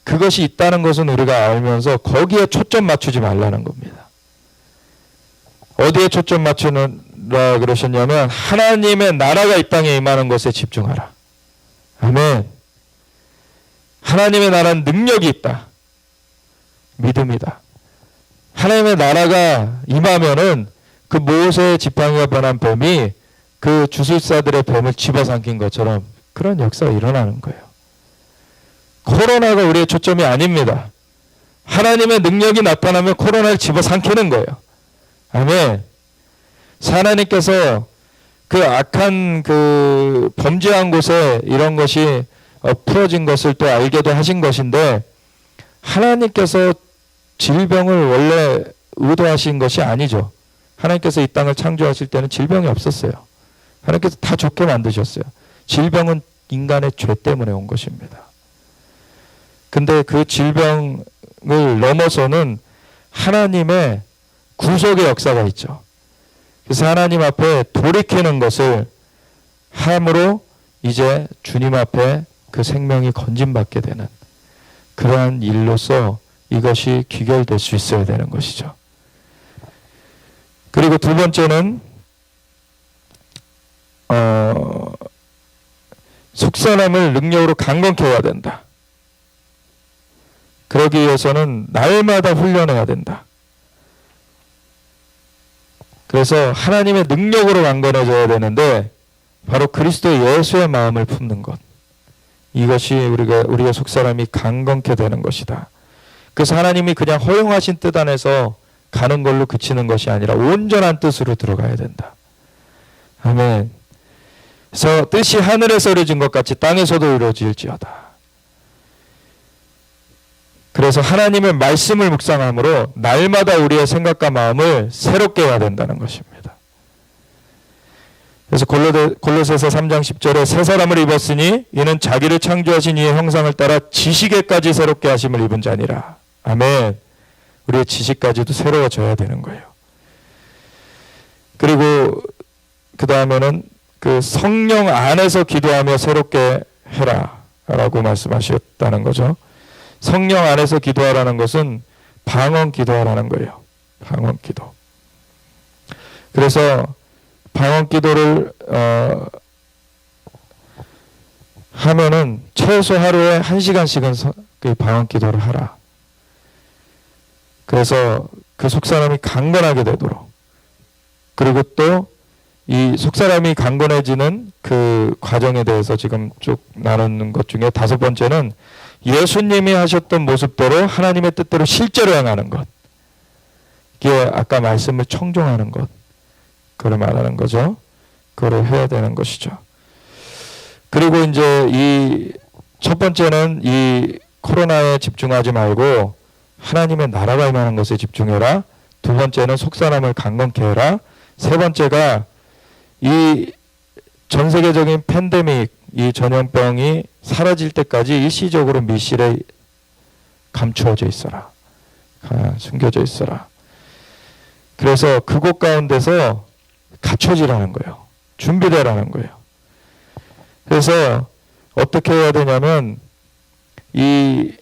그것이 있다는 것은 우리가 알면서 거기에 초점 맞추지 말라는 겁니다. 어디에 초점 맞추라 그러셨냐면, 하나님의 나라가 이 땅에 임하는 것에 집중하라. 아멘. 하나님의 나라는 능력이 있다. 믿음이다. 하나님의 나라가 임하면은 그 모세의 지팡이가 변한 뱀이 그 주술사들의 뱀을 집어삼킨 것처럼 그런 역사가 일어나는 거예요. 코로나가 우리의 초점이 아닙니다. 하나님의 능력이 나타나면 코로나를 집어삼키는 거예요. 아멘. 하나님께서 그 악한 범죄한 곳에 이런 것이 풀어진 것을 또 알게도 하신 것인데, 하나님께서 질병을 원래 의도하신 것이 아니죠. 하나님께서 이 땅을 창조하실 때는 질병이 없었어요. 하나님께서 다 좋게 만드셨어요. 질병은 인간의 죄 때문에 온 것입니다. 근데 그 질병을 넘어서는 하나님의 구속의 역사가 있죠. 그래서 하나님 앞에 돌이키는 것을 함으로 이제 주님 앞에 그 생명이 건진받게 되는 그러한 일로서 이것이 귀결될 수 있어야 되는 것이죠. 그리고 두 번째는 속사람을 능력으로 강건케 해야 된다. 그러기 위해서는 날마다 훈련해야 된다. 그래서 하나님의 능력으로 강건해져야 되는데, 바로 그리스도 예수의 마음을 품는 것, 이것이 우리의 속사람이 강건케 되는 것이다. 그래서 하나님이 그냥 허용하신 뜻 안에서 가는 걸로 그치는 것이 아니라 온전한 뜻으로 들어가야 된다. 아멘. 그래서 뜻이 하늘에서 이루어진 것 같이 땅에서도 이루어질지어다. 그래서 하나님의 말씀을 묵상함으로 날마다 우리의 생각과 마음을 새롭게 해야 된다는 것입니다. 그래서 골로새서 3장 10절에 새 사람을 입었으니 이는 자기를 창조하신 이의 형상을 따라 지식에까지 새롭게 하심을 입은 자니라. 아멘. 우리의 지식까지도 새로워져야 되는 거예요. 그리고 그 다음에는 그 성령 안에서 기도하며 새롭게 해라 라고 말씀하셨다는 거죠. 성령 안에서 기도하라는 것은 방언 기도하라는 거예요. 방언 기도. 그래서 방언 기도를 하면은 최소 하루에 1시간씩은 그 방언 기도를 하라. 그래서 그 속사람이 강건하게 되도록, 그리고 또 이 속사람이 강건해지는 그 과정에 대해서 지금 쭉 나누는 것 중에 5번째는 예수님이 하셨던 모습대로 하나님의 뜻대로 실제로 행하는 것. 이게 아까 말씀을 청종하는 것. 그걸 말하는 거죠. 그걸 해야 되는 것이죠. 그리고 이제 이 첫 번째는 이 코로나에 집중하지 말고 하나님의 나라가 임하는 것에 집중해라. 두 번째는 속사람을 강건케 해라. 세 번째가 이 전 세계적인 팬데믹, 이 전염병이 사라질 때까지 일시적으로 밀실에 감추어져 있어라. 숨겨져 있어라. 그래서 그곳 가운데서 갖춰지라는 거예요. 준비되라는 거예요. 그래서 어떻게 해야 되냐면 이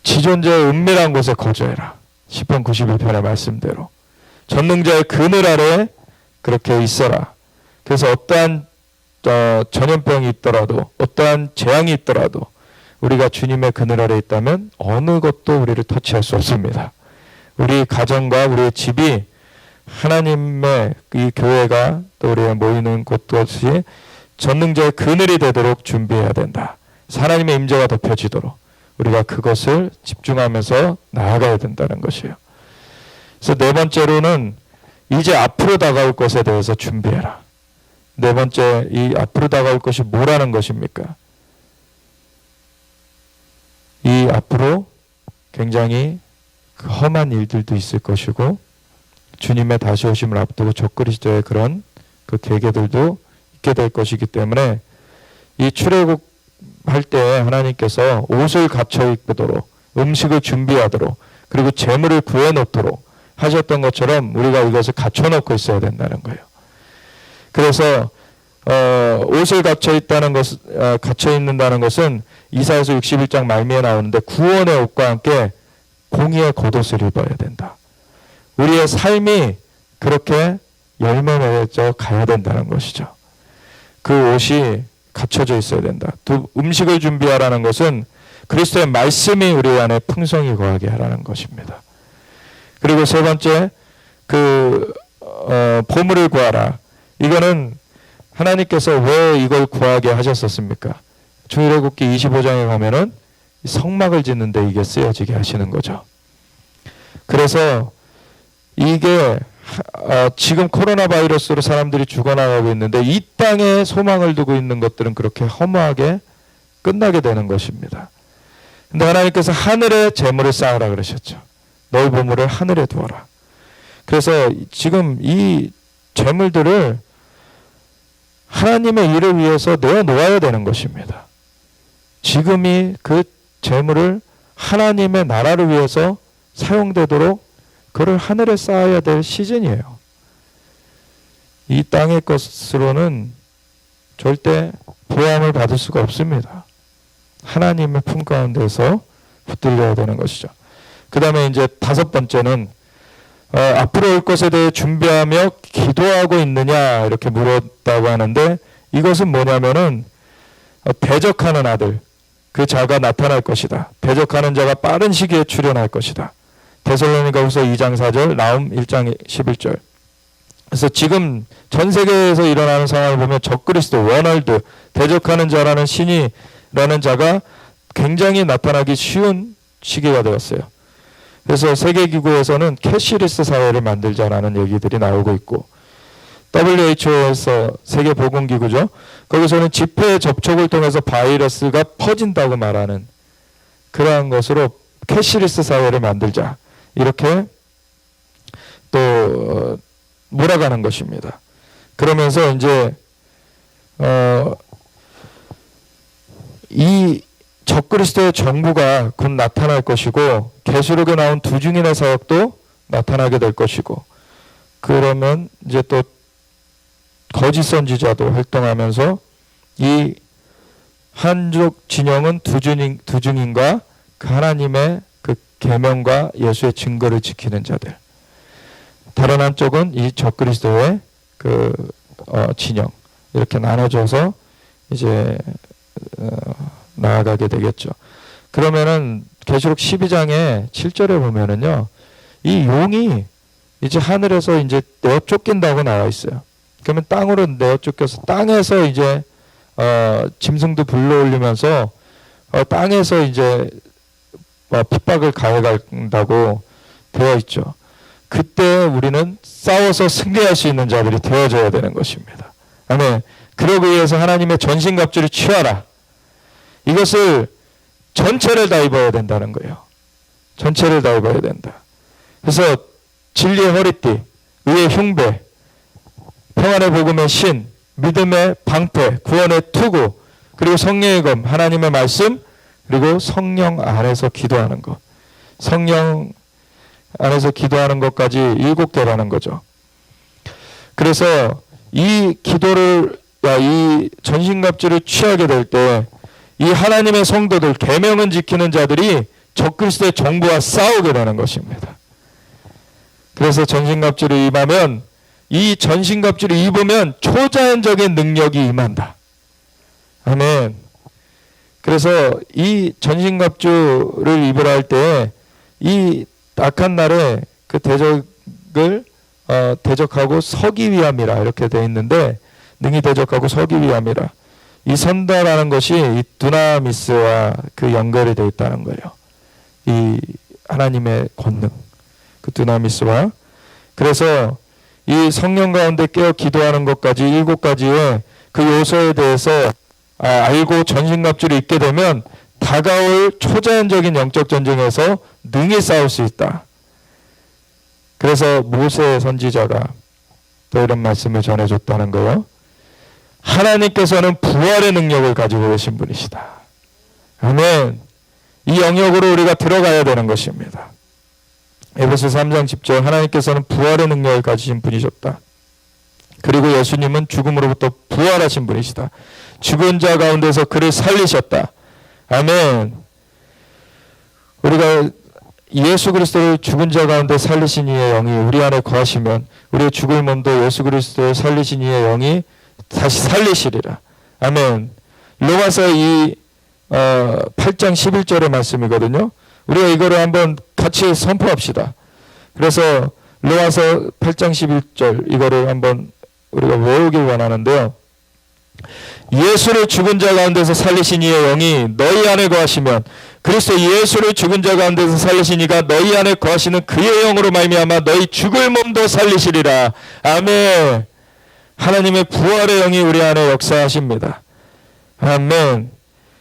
지존자의 은밀한 곳에 거주해라. 10편 91편의 말씀대로. 전능자의 그늘 아래 그렇게 있어라. 그래서 어떠한 전염병이 있더라도, 어떠한 재앙이 있더라도 우리가 주님의 그늘 아래 있다면 어느 것도 우리를 터치할 수 없습니다. 우리 가정과 우리의 집이 하나님의 이 교회가 또 우리가 모이는 곳것이 전능자의 그늘이 되도록 준비해야 된다. 하나님의 임재가 덮여지도록 우리가 그것을 집중하면서 나아가야 된다는 것이에요. 그래서 네 번째로는 이제 앞으로 다가올 것에 대해서 준비해라. 네 번째, 이 앞으로 다가올 것이 뭐라는 것입니까? 이 앞으로 굉장히 험한 일들도 있을 것이고 주님의 다시 오심을 앞두고 적그리스도의 그런 그 계계들도 있게 될 것이기 때문에 이 출애굽할 때 하나님께서 옷을 갖춰 입도록, 음식을 준비하도록, 그리고 재물을 구해 놓도록 하셨던 것처럼 우리가 이것을 갖춰 놓고 있어야 된다는 거예요. 그래서 옷을 갖춰 있다는 것, 갖춰 있는다는 것은 이사야서 61장 말미에 나오는데 구원의 옷과 함께 공의의 겉옷을 입어야 된다. 우리의 삶이 그렇게 열매 맺어 가야 된다는 것이죠. 그 옷이 갖춰져 있어야 된다. 또 음식을 준비하라는 것은 그리스도의 말씀이 우리 안에 풍성히 거하게 하라는 것입니다. 그리고 세 번째, 보물을 구하라. 이거는 하나님께서 왜 이걸 구하게 하셨었습니까? 출애굽기 25장에 가면은 성막을 짓는데 이게 쓰여지게 하시는 거죠. 그래서 이게 지금 코로나 바이러스로 사람들이 죽어나가고 있는데 이 땅에 소망을 두고 있는 것들은 그렇게 허무하게 끝나게 되는 것입니다. 근데 하나님께서 하늘에 재물을 쌓으라 그러셨죠. 너희 보물을 하늘에 두어라. 그래서 지금 이 재물들을 하나님의 일을 위해서 내어놓아야 되는 것입니다. 지금이 그 재물을 하나님의 나라를 위해서 사용되도록 그를 하늘에 쌓아야 될 시즌이에요. 이 땅의 것으로는 절대 보람을 받을 수가 없습니다. 하나님의 품 가운데서 붙들려야 되는 것이죠. 그 다음에 이제 다섯 번째는 앞으로 올 것에 대해 준비하며 기도하고 있느냐 이렇게 물었다고 하는데 이것은 뭐냐면은 대적하는 아들 그 자가 나타날 것이다. 대적하는 자가 빠른 시기에 출현할 것이다. 데살로니가후서 2장 4절, 나움 1장 11절. 그래서 지금 전 세계에서 일어나는 상황을 보면 적그리스도, 워널드, 대적하는 자라는 신이라는 자가 굉장히 나타나기 쉬운 시기가 되었어요. 그래서 세계기구에서는 캐시리스 사회를 만들자라는 얘기들이 나오고 있고 WHO에서 세계보건기구죠. 거기서는 집회 접촉을 통해서 바이러스가 퍼진다고 말하는 그러한 것으로 캐시리스 사회를 만들자. 이렇게 또 몰아가는 것입니다. 그러면서 이제 이 적그리스도의 정부가 곧 나타날 것이고 계시록에 나온 두 증인의 사역도 나타나게 될 것이고 그러면 이제 또 거짓 선지자도 활동하면서 이 한쪽 진영은 두 증인과 그 하나님의 그 계명과 예수의 증거를 지키는 자들, 다른 한쪽은 이 적그리스도의 그 진영 이렇게 나눠져서 이제 나아가게 되겠죠. 그러면은 계시록 12장에 7절에 보면은요, 이 용이 이제 하늘에서 이제 내어 쫓긴다고 나와 있어요. 그러면 땅으로 내어 쫓겨서 땅에서 이제 짐승도 불러올리면서 땅에서 이제 핍박을 가해간다고 되어 있죠. 그때 우리는 싸워서 승리할 수 있는 자들이 되어져야 되는 것입니다. 아멘. 그러기 위해서 하나님의 전신갑주를 취하라. 이것을 전체를 다 입어야 된다는 거예요. 전체를 다 입어야 된다. 그래서 진리의 허리띠, 의의 흉배, 평안의 복음의 신, 믿음의 방패, 구원의 투구, 그리고 성령의 검, 하나님의 말씀, 그리고 성령 안에서 기도하는 것. 성령 안에서 기도하는 것까지 7개라는 거죠. 그래서 이 기도를, 이 전신갑주를 취하게 될 때 이 하나님의 성도들, 계명은 지키는 자들이 적그리스도의 정부와 싸우게 되는 것입니다. 그래서 전신갑주를 입으면, 이 전신갑주를 입으면 초자연적인 능력이 임한다. 아멘. 그래서 이 전신갑주를 입으라 할 때 이 악한 날에 그 대적을 대적하고 서기 위함이라 이렇게 되어 있는데, 능히 대적하고 서기 위함이라. 이 선다라는 것이 이 두나미스와 그 연결이 되어 있다는 거예요. 이 하나님의 권능, 그 두나미스와. 그래서 이 성령 가운데 깨어 기도하는 것까지 7가지의 그 요소에 대해서 알고 전신갑주를 입게 되면 다가올 초자연적인 영적 전쟁에서 능히 싸울 수 있다. 그래서 모세 선지자가 또 이런 말씀을 전해줬다는 거예요. 하나님께서는 부활의 능력을 가지고 계신 분이시다. 아멘. 이 영역으로 우리가 들어가야 되는 것입니다. 에베소 3장 10절, 하나님께서는 부활의 능력을 가지신 분이셨다. 그리고 예수님은 죽음으로부터 부활하신 분이시다. 죽은 자 가운데서 그를 살리셨다. 아멘. 우리가 예수 그리스도를 죽은 자 가운데 살리신 이의 영이 우리 안에 거하시면 우리의 죽을 몸도 예수 그리스도를 살리신 이의 영이 다시 살리시리라. 아멘. 로마서 8장 11절의 말씀이거든요. 우리가 이거를 한번 같이 선포합시다. 그래서 로마서 8장 11절 이거를 한번 우리가 외우길 원하는데요. 예수를 죽은 자 가운데서 살리신 이의 영이 너희 안에 거하시면 그리스도 예수를 죽은 자 가운데서 살리신 이가 너희 안에 거하시는 그의 영으로 말미암아 너희 죽을 몸도 살리시리라. 아멘. 하나님의 부활의 영이 우리 안에 역사하십니다. 아멘.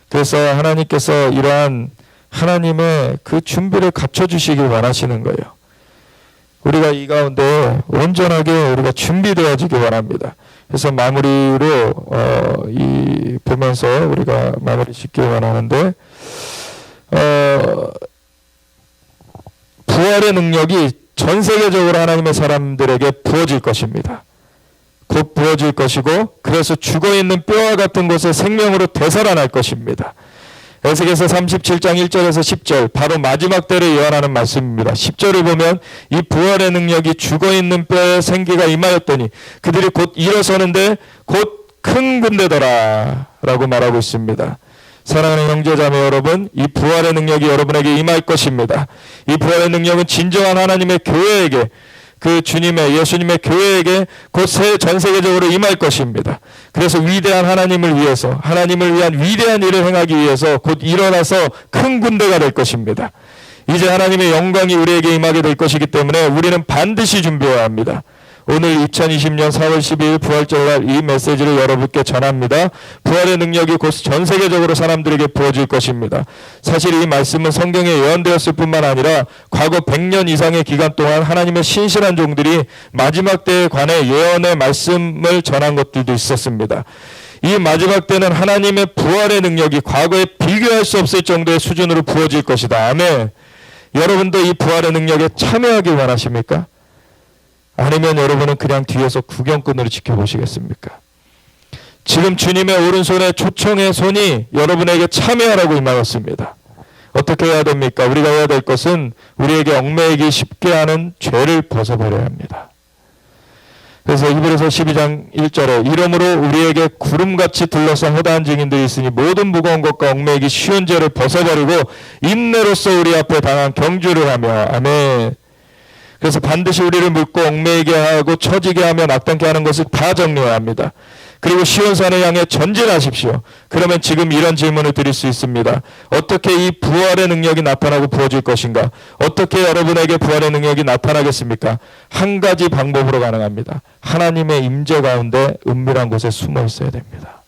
그래서 하나님께서 이러한 하나님의 그 준비를 갖춰주시길 원하시는 거예요. 우리가 이 가운데 온전하게 우리가 준비되어지길 원합니다. 그래서 마무리로 보면서 우리가 마무리 짓길 원하는데, 부활의 능력이 전 세계적으로 하나님의 사람들에게 부어질 것입니다. 곧 부어질 것이고, 그래서 죽어있는 뼈와 같은 곳에 생명으로 되살아날 것입니다. 에스겔서 37장 1절에서 10절, 바로 마지막 때를 예언하는 말씀입니다. 10절을 보면 이 부활의 능력이 죽어있는 뼈에 생기가 임하였더니 그들이 곧 일어서는데 곧 큰 군대더라 라고 말하고 있습니다. 사랑하는 형제자매 여러분, 이 부활의 능력이 여러분에게 임할 것입니다. 이 부활의 능력은 진정한 하나님의 교회에게, 그 주님의 예수님의 교회에게 곧 전 세계적으로 임할 것입니다. 그래서 위대한 하나님을 위해서, 하나님을 위한 위대한 일을 행하기 위해서 곧 일어나서 큰 군대가 될 것입니다. 이제 하나님의 영광이 우리에게 임하게 될 것이기 때문에 우리는 반드시 준비해야 합니다. 오늘 2020년 4월 12일 부활절날 이 메시지를 여러분께 전합니다. 부활의 능력이 곧 전 세계적으로 사람들에게 부어질 것입니다. 사실 이 말씀은 성경에 예언되었을 뿐만 아니라 과거 100년 이상의 기간 동안 하나님의 신실한 종들이 마지막 때에 관해 예언의 말씀을 전한 것들도 있었습니다. 이 마지막 때는 하나님의 부활의 능력이 과거에 비교할 수 없을 정도의 수준으로 부어질 것이다. 아멘. 여러분도 이 부활의 능력에 참여하길 원하십니까? 아니면 여러분은 그냥 뒤에서 구경꾼으로 지켜보시겠습니까? 지금 주님의 오른손에 초청의 손이 여러분에게 참여하라고 임하였습니다. 어떻게 해야 됩니까? 우리가 해야 될 것은 우리에게 얽매이기 쉽게 하는 죄를 벗어버려야 합니다. 그래서 히브리서 12장 1절에 이러므로 우리에게 구름같이 둘러싼 허다한 증인들이 있으니 모든 무거운 것과 얽매이기 쉬운 죄를 벗어버리고 인내로서 우리 앞에 당한 경주를 하며. 아멘. 그래서 반드시 우리를 묶고 얽매이게 하고 처지게 하며 낙담케 하는 것을 다 정리해야 합니다. 그리고 시온산을 향해 전진하십시오. 그러면 지금 이런 질문을 드릴 수 있습니다. 어떻게 이 부활의 능력이 나타나고 부어질 것인가? 어떻게 여러분에게 부활의 능력이 나타나겠습니까? 한 가지 방법으로 가능합니다. 하나님의 임재 가운데 은밀한 곳에 숨어 있어야 됩니다.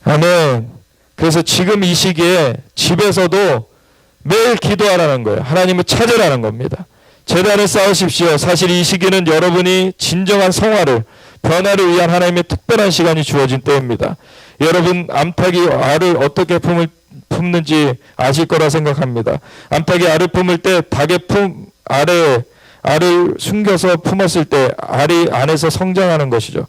아멘. 그래서 지금 이 시기에 집에서도 매일 기도하라는 거예요. 하나님을 찾으라는 겁니다. 제단을 쌓으십시오. 사실 이 시기는 여러분이 진정한 성화를, 변화를 위한 하나님의 특별한 시간이 주어진 때입니다. 여러분 암탉이 알을 어떻게 품는지 아실 거라 생각합니다. 암탉이 알을 품을 때 닭의 품 아래에 알을 숨겨서 품었을 때 알이 안에서 성장하는 것이죠.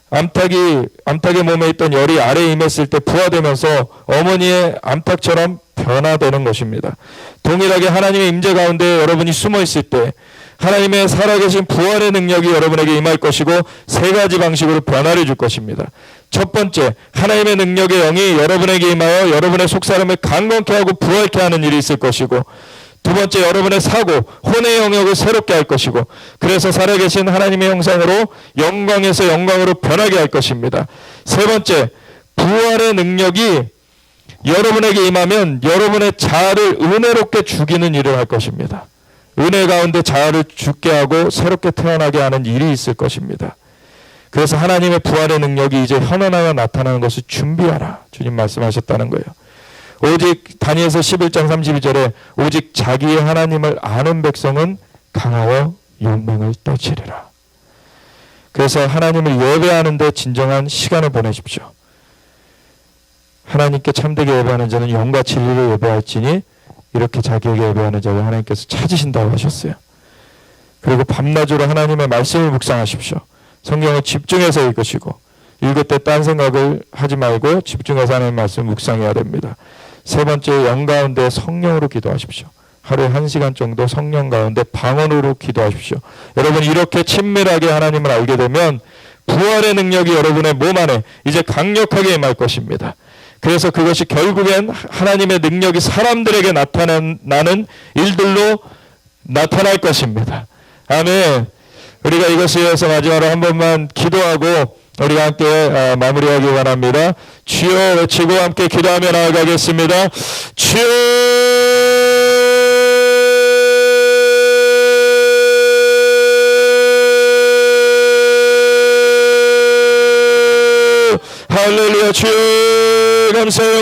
암탉의 몸에 있던 열이 알에 임했을 때 부화되면서 어머니의 암탉처럼 변화되는 것입니다. 동일하게 하나님의 임재 가운데 여러분이 숨어 있을 때 하나님의 살아계신 부활의 능력이 여러분에게 임할 것이고 세 가지 방식으로 변화를 줄 것입니다. 첫 번째, 하나님의 능력의 영이 여러분에게 임하여 여러분의 속사람을 강건케 하고 부활케 하는 일이 있을 것이고, 두 번째, 여러분의 사고, 혼의 영역을 새롭게 할 것이고, 그래서 살아계신 하나님의 형상으로 영광에서 영광으로 변하게 할 것입니다. 세 번째, 부활의 능력이 여러분에게 임하면 여러분의 자아를 은혜롭게 죽이는 일을 할 것입니다. 은혜 가운데 자아를 죽게 하고 새롭게 태어나게 하는 일이 있을 것입니다. 그래서 하나님의 부활의 능력이 이제 현현하여 나타나는 것을 준비하라. 주님 말씀하셨다는 거예요. 오직 다니엘서 11장 32절에 오직 자기의 하나님을 아는 백성은 강하여 용맹을 떨치리라. 그래서 하나님을 예배하는 데 진정한 시간을 보내십시오. 하나님께 참되게 예배하는 자는 영과 진리로 예배할지니 이렇게 자기에게 예배하는 자를 하나님께서 찾으신다고 하셨어요. 그리고 밤낮으로 하나님의 말씀을 묵상하십시오. 성경을 집중해서 읽으시고 읽을 때 딴 생각을 하지 말고 집중해서 하나님의 말씀을 묵상해야 됩니다. 세 번째, 영 가운데 성령으로 기도하십시오. 하루에 1시간 정도 성령 가운데 방언으로 기도하십시오. 여러분 이렇게 친밀하게 하나님을 알게 되면 부활의 능력이 여러분의 몸 안에 이제 강력하게 임할 것입니다. 그래서 그것이 결국엔 하나님의 능력이 사람들에게 나타나는 일들로 나타날 것입니다. 아멘. 우리가 이것을 위해서 마지막으로 한 번만 기도하고 우리가 함께 마무리하기 원합니다. 주여 외치고 함께 기도하며 나아가겠습니다. 주여 할렐루야. 주여 감사해요.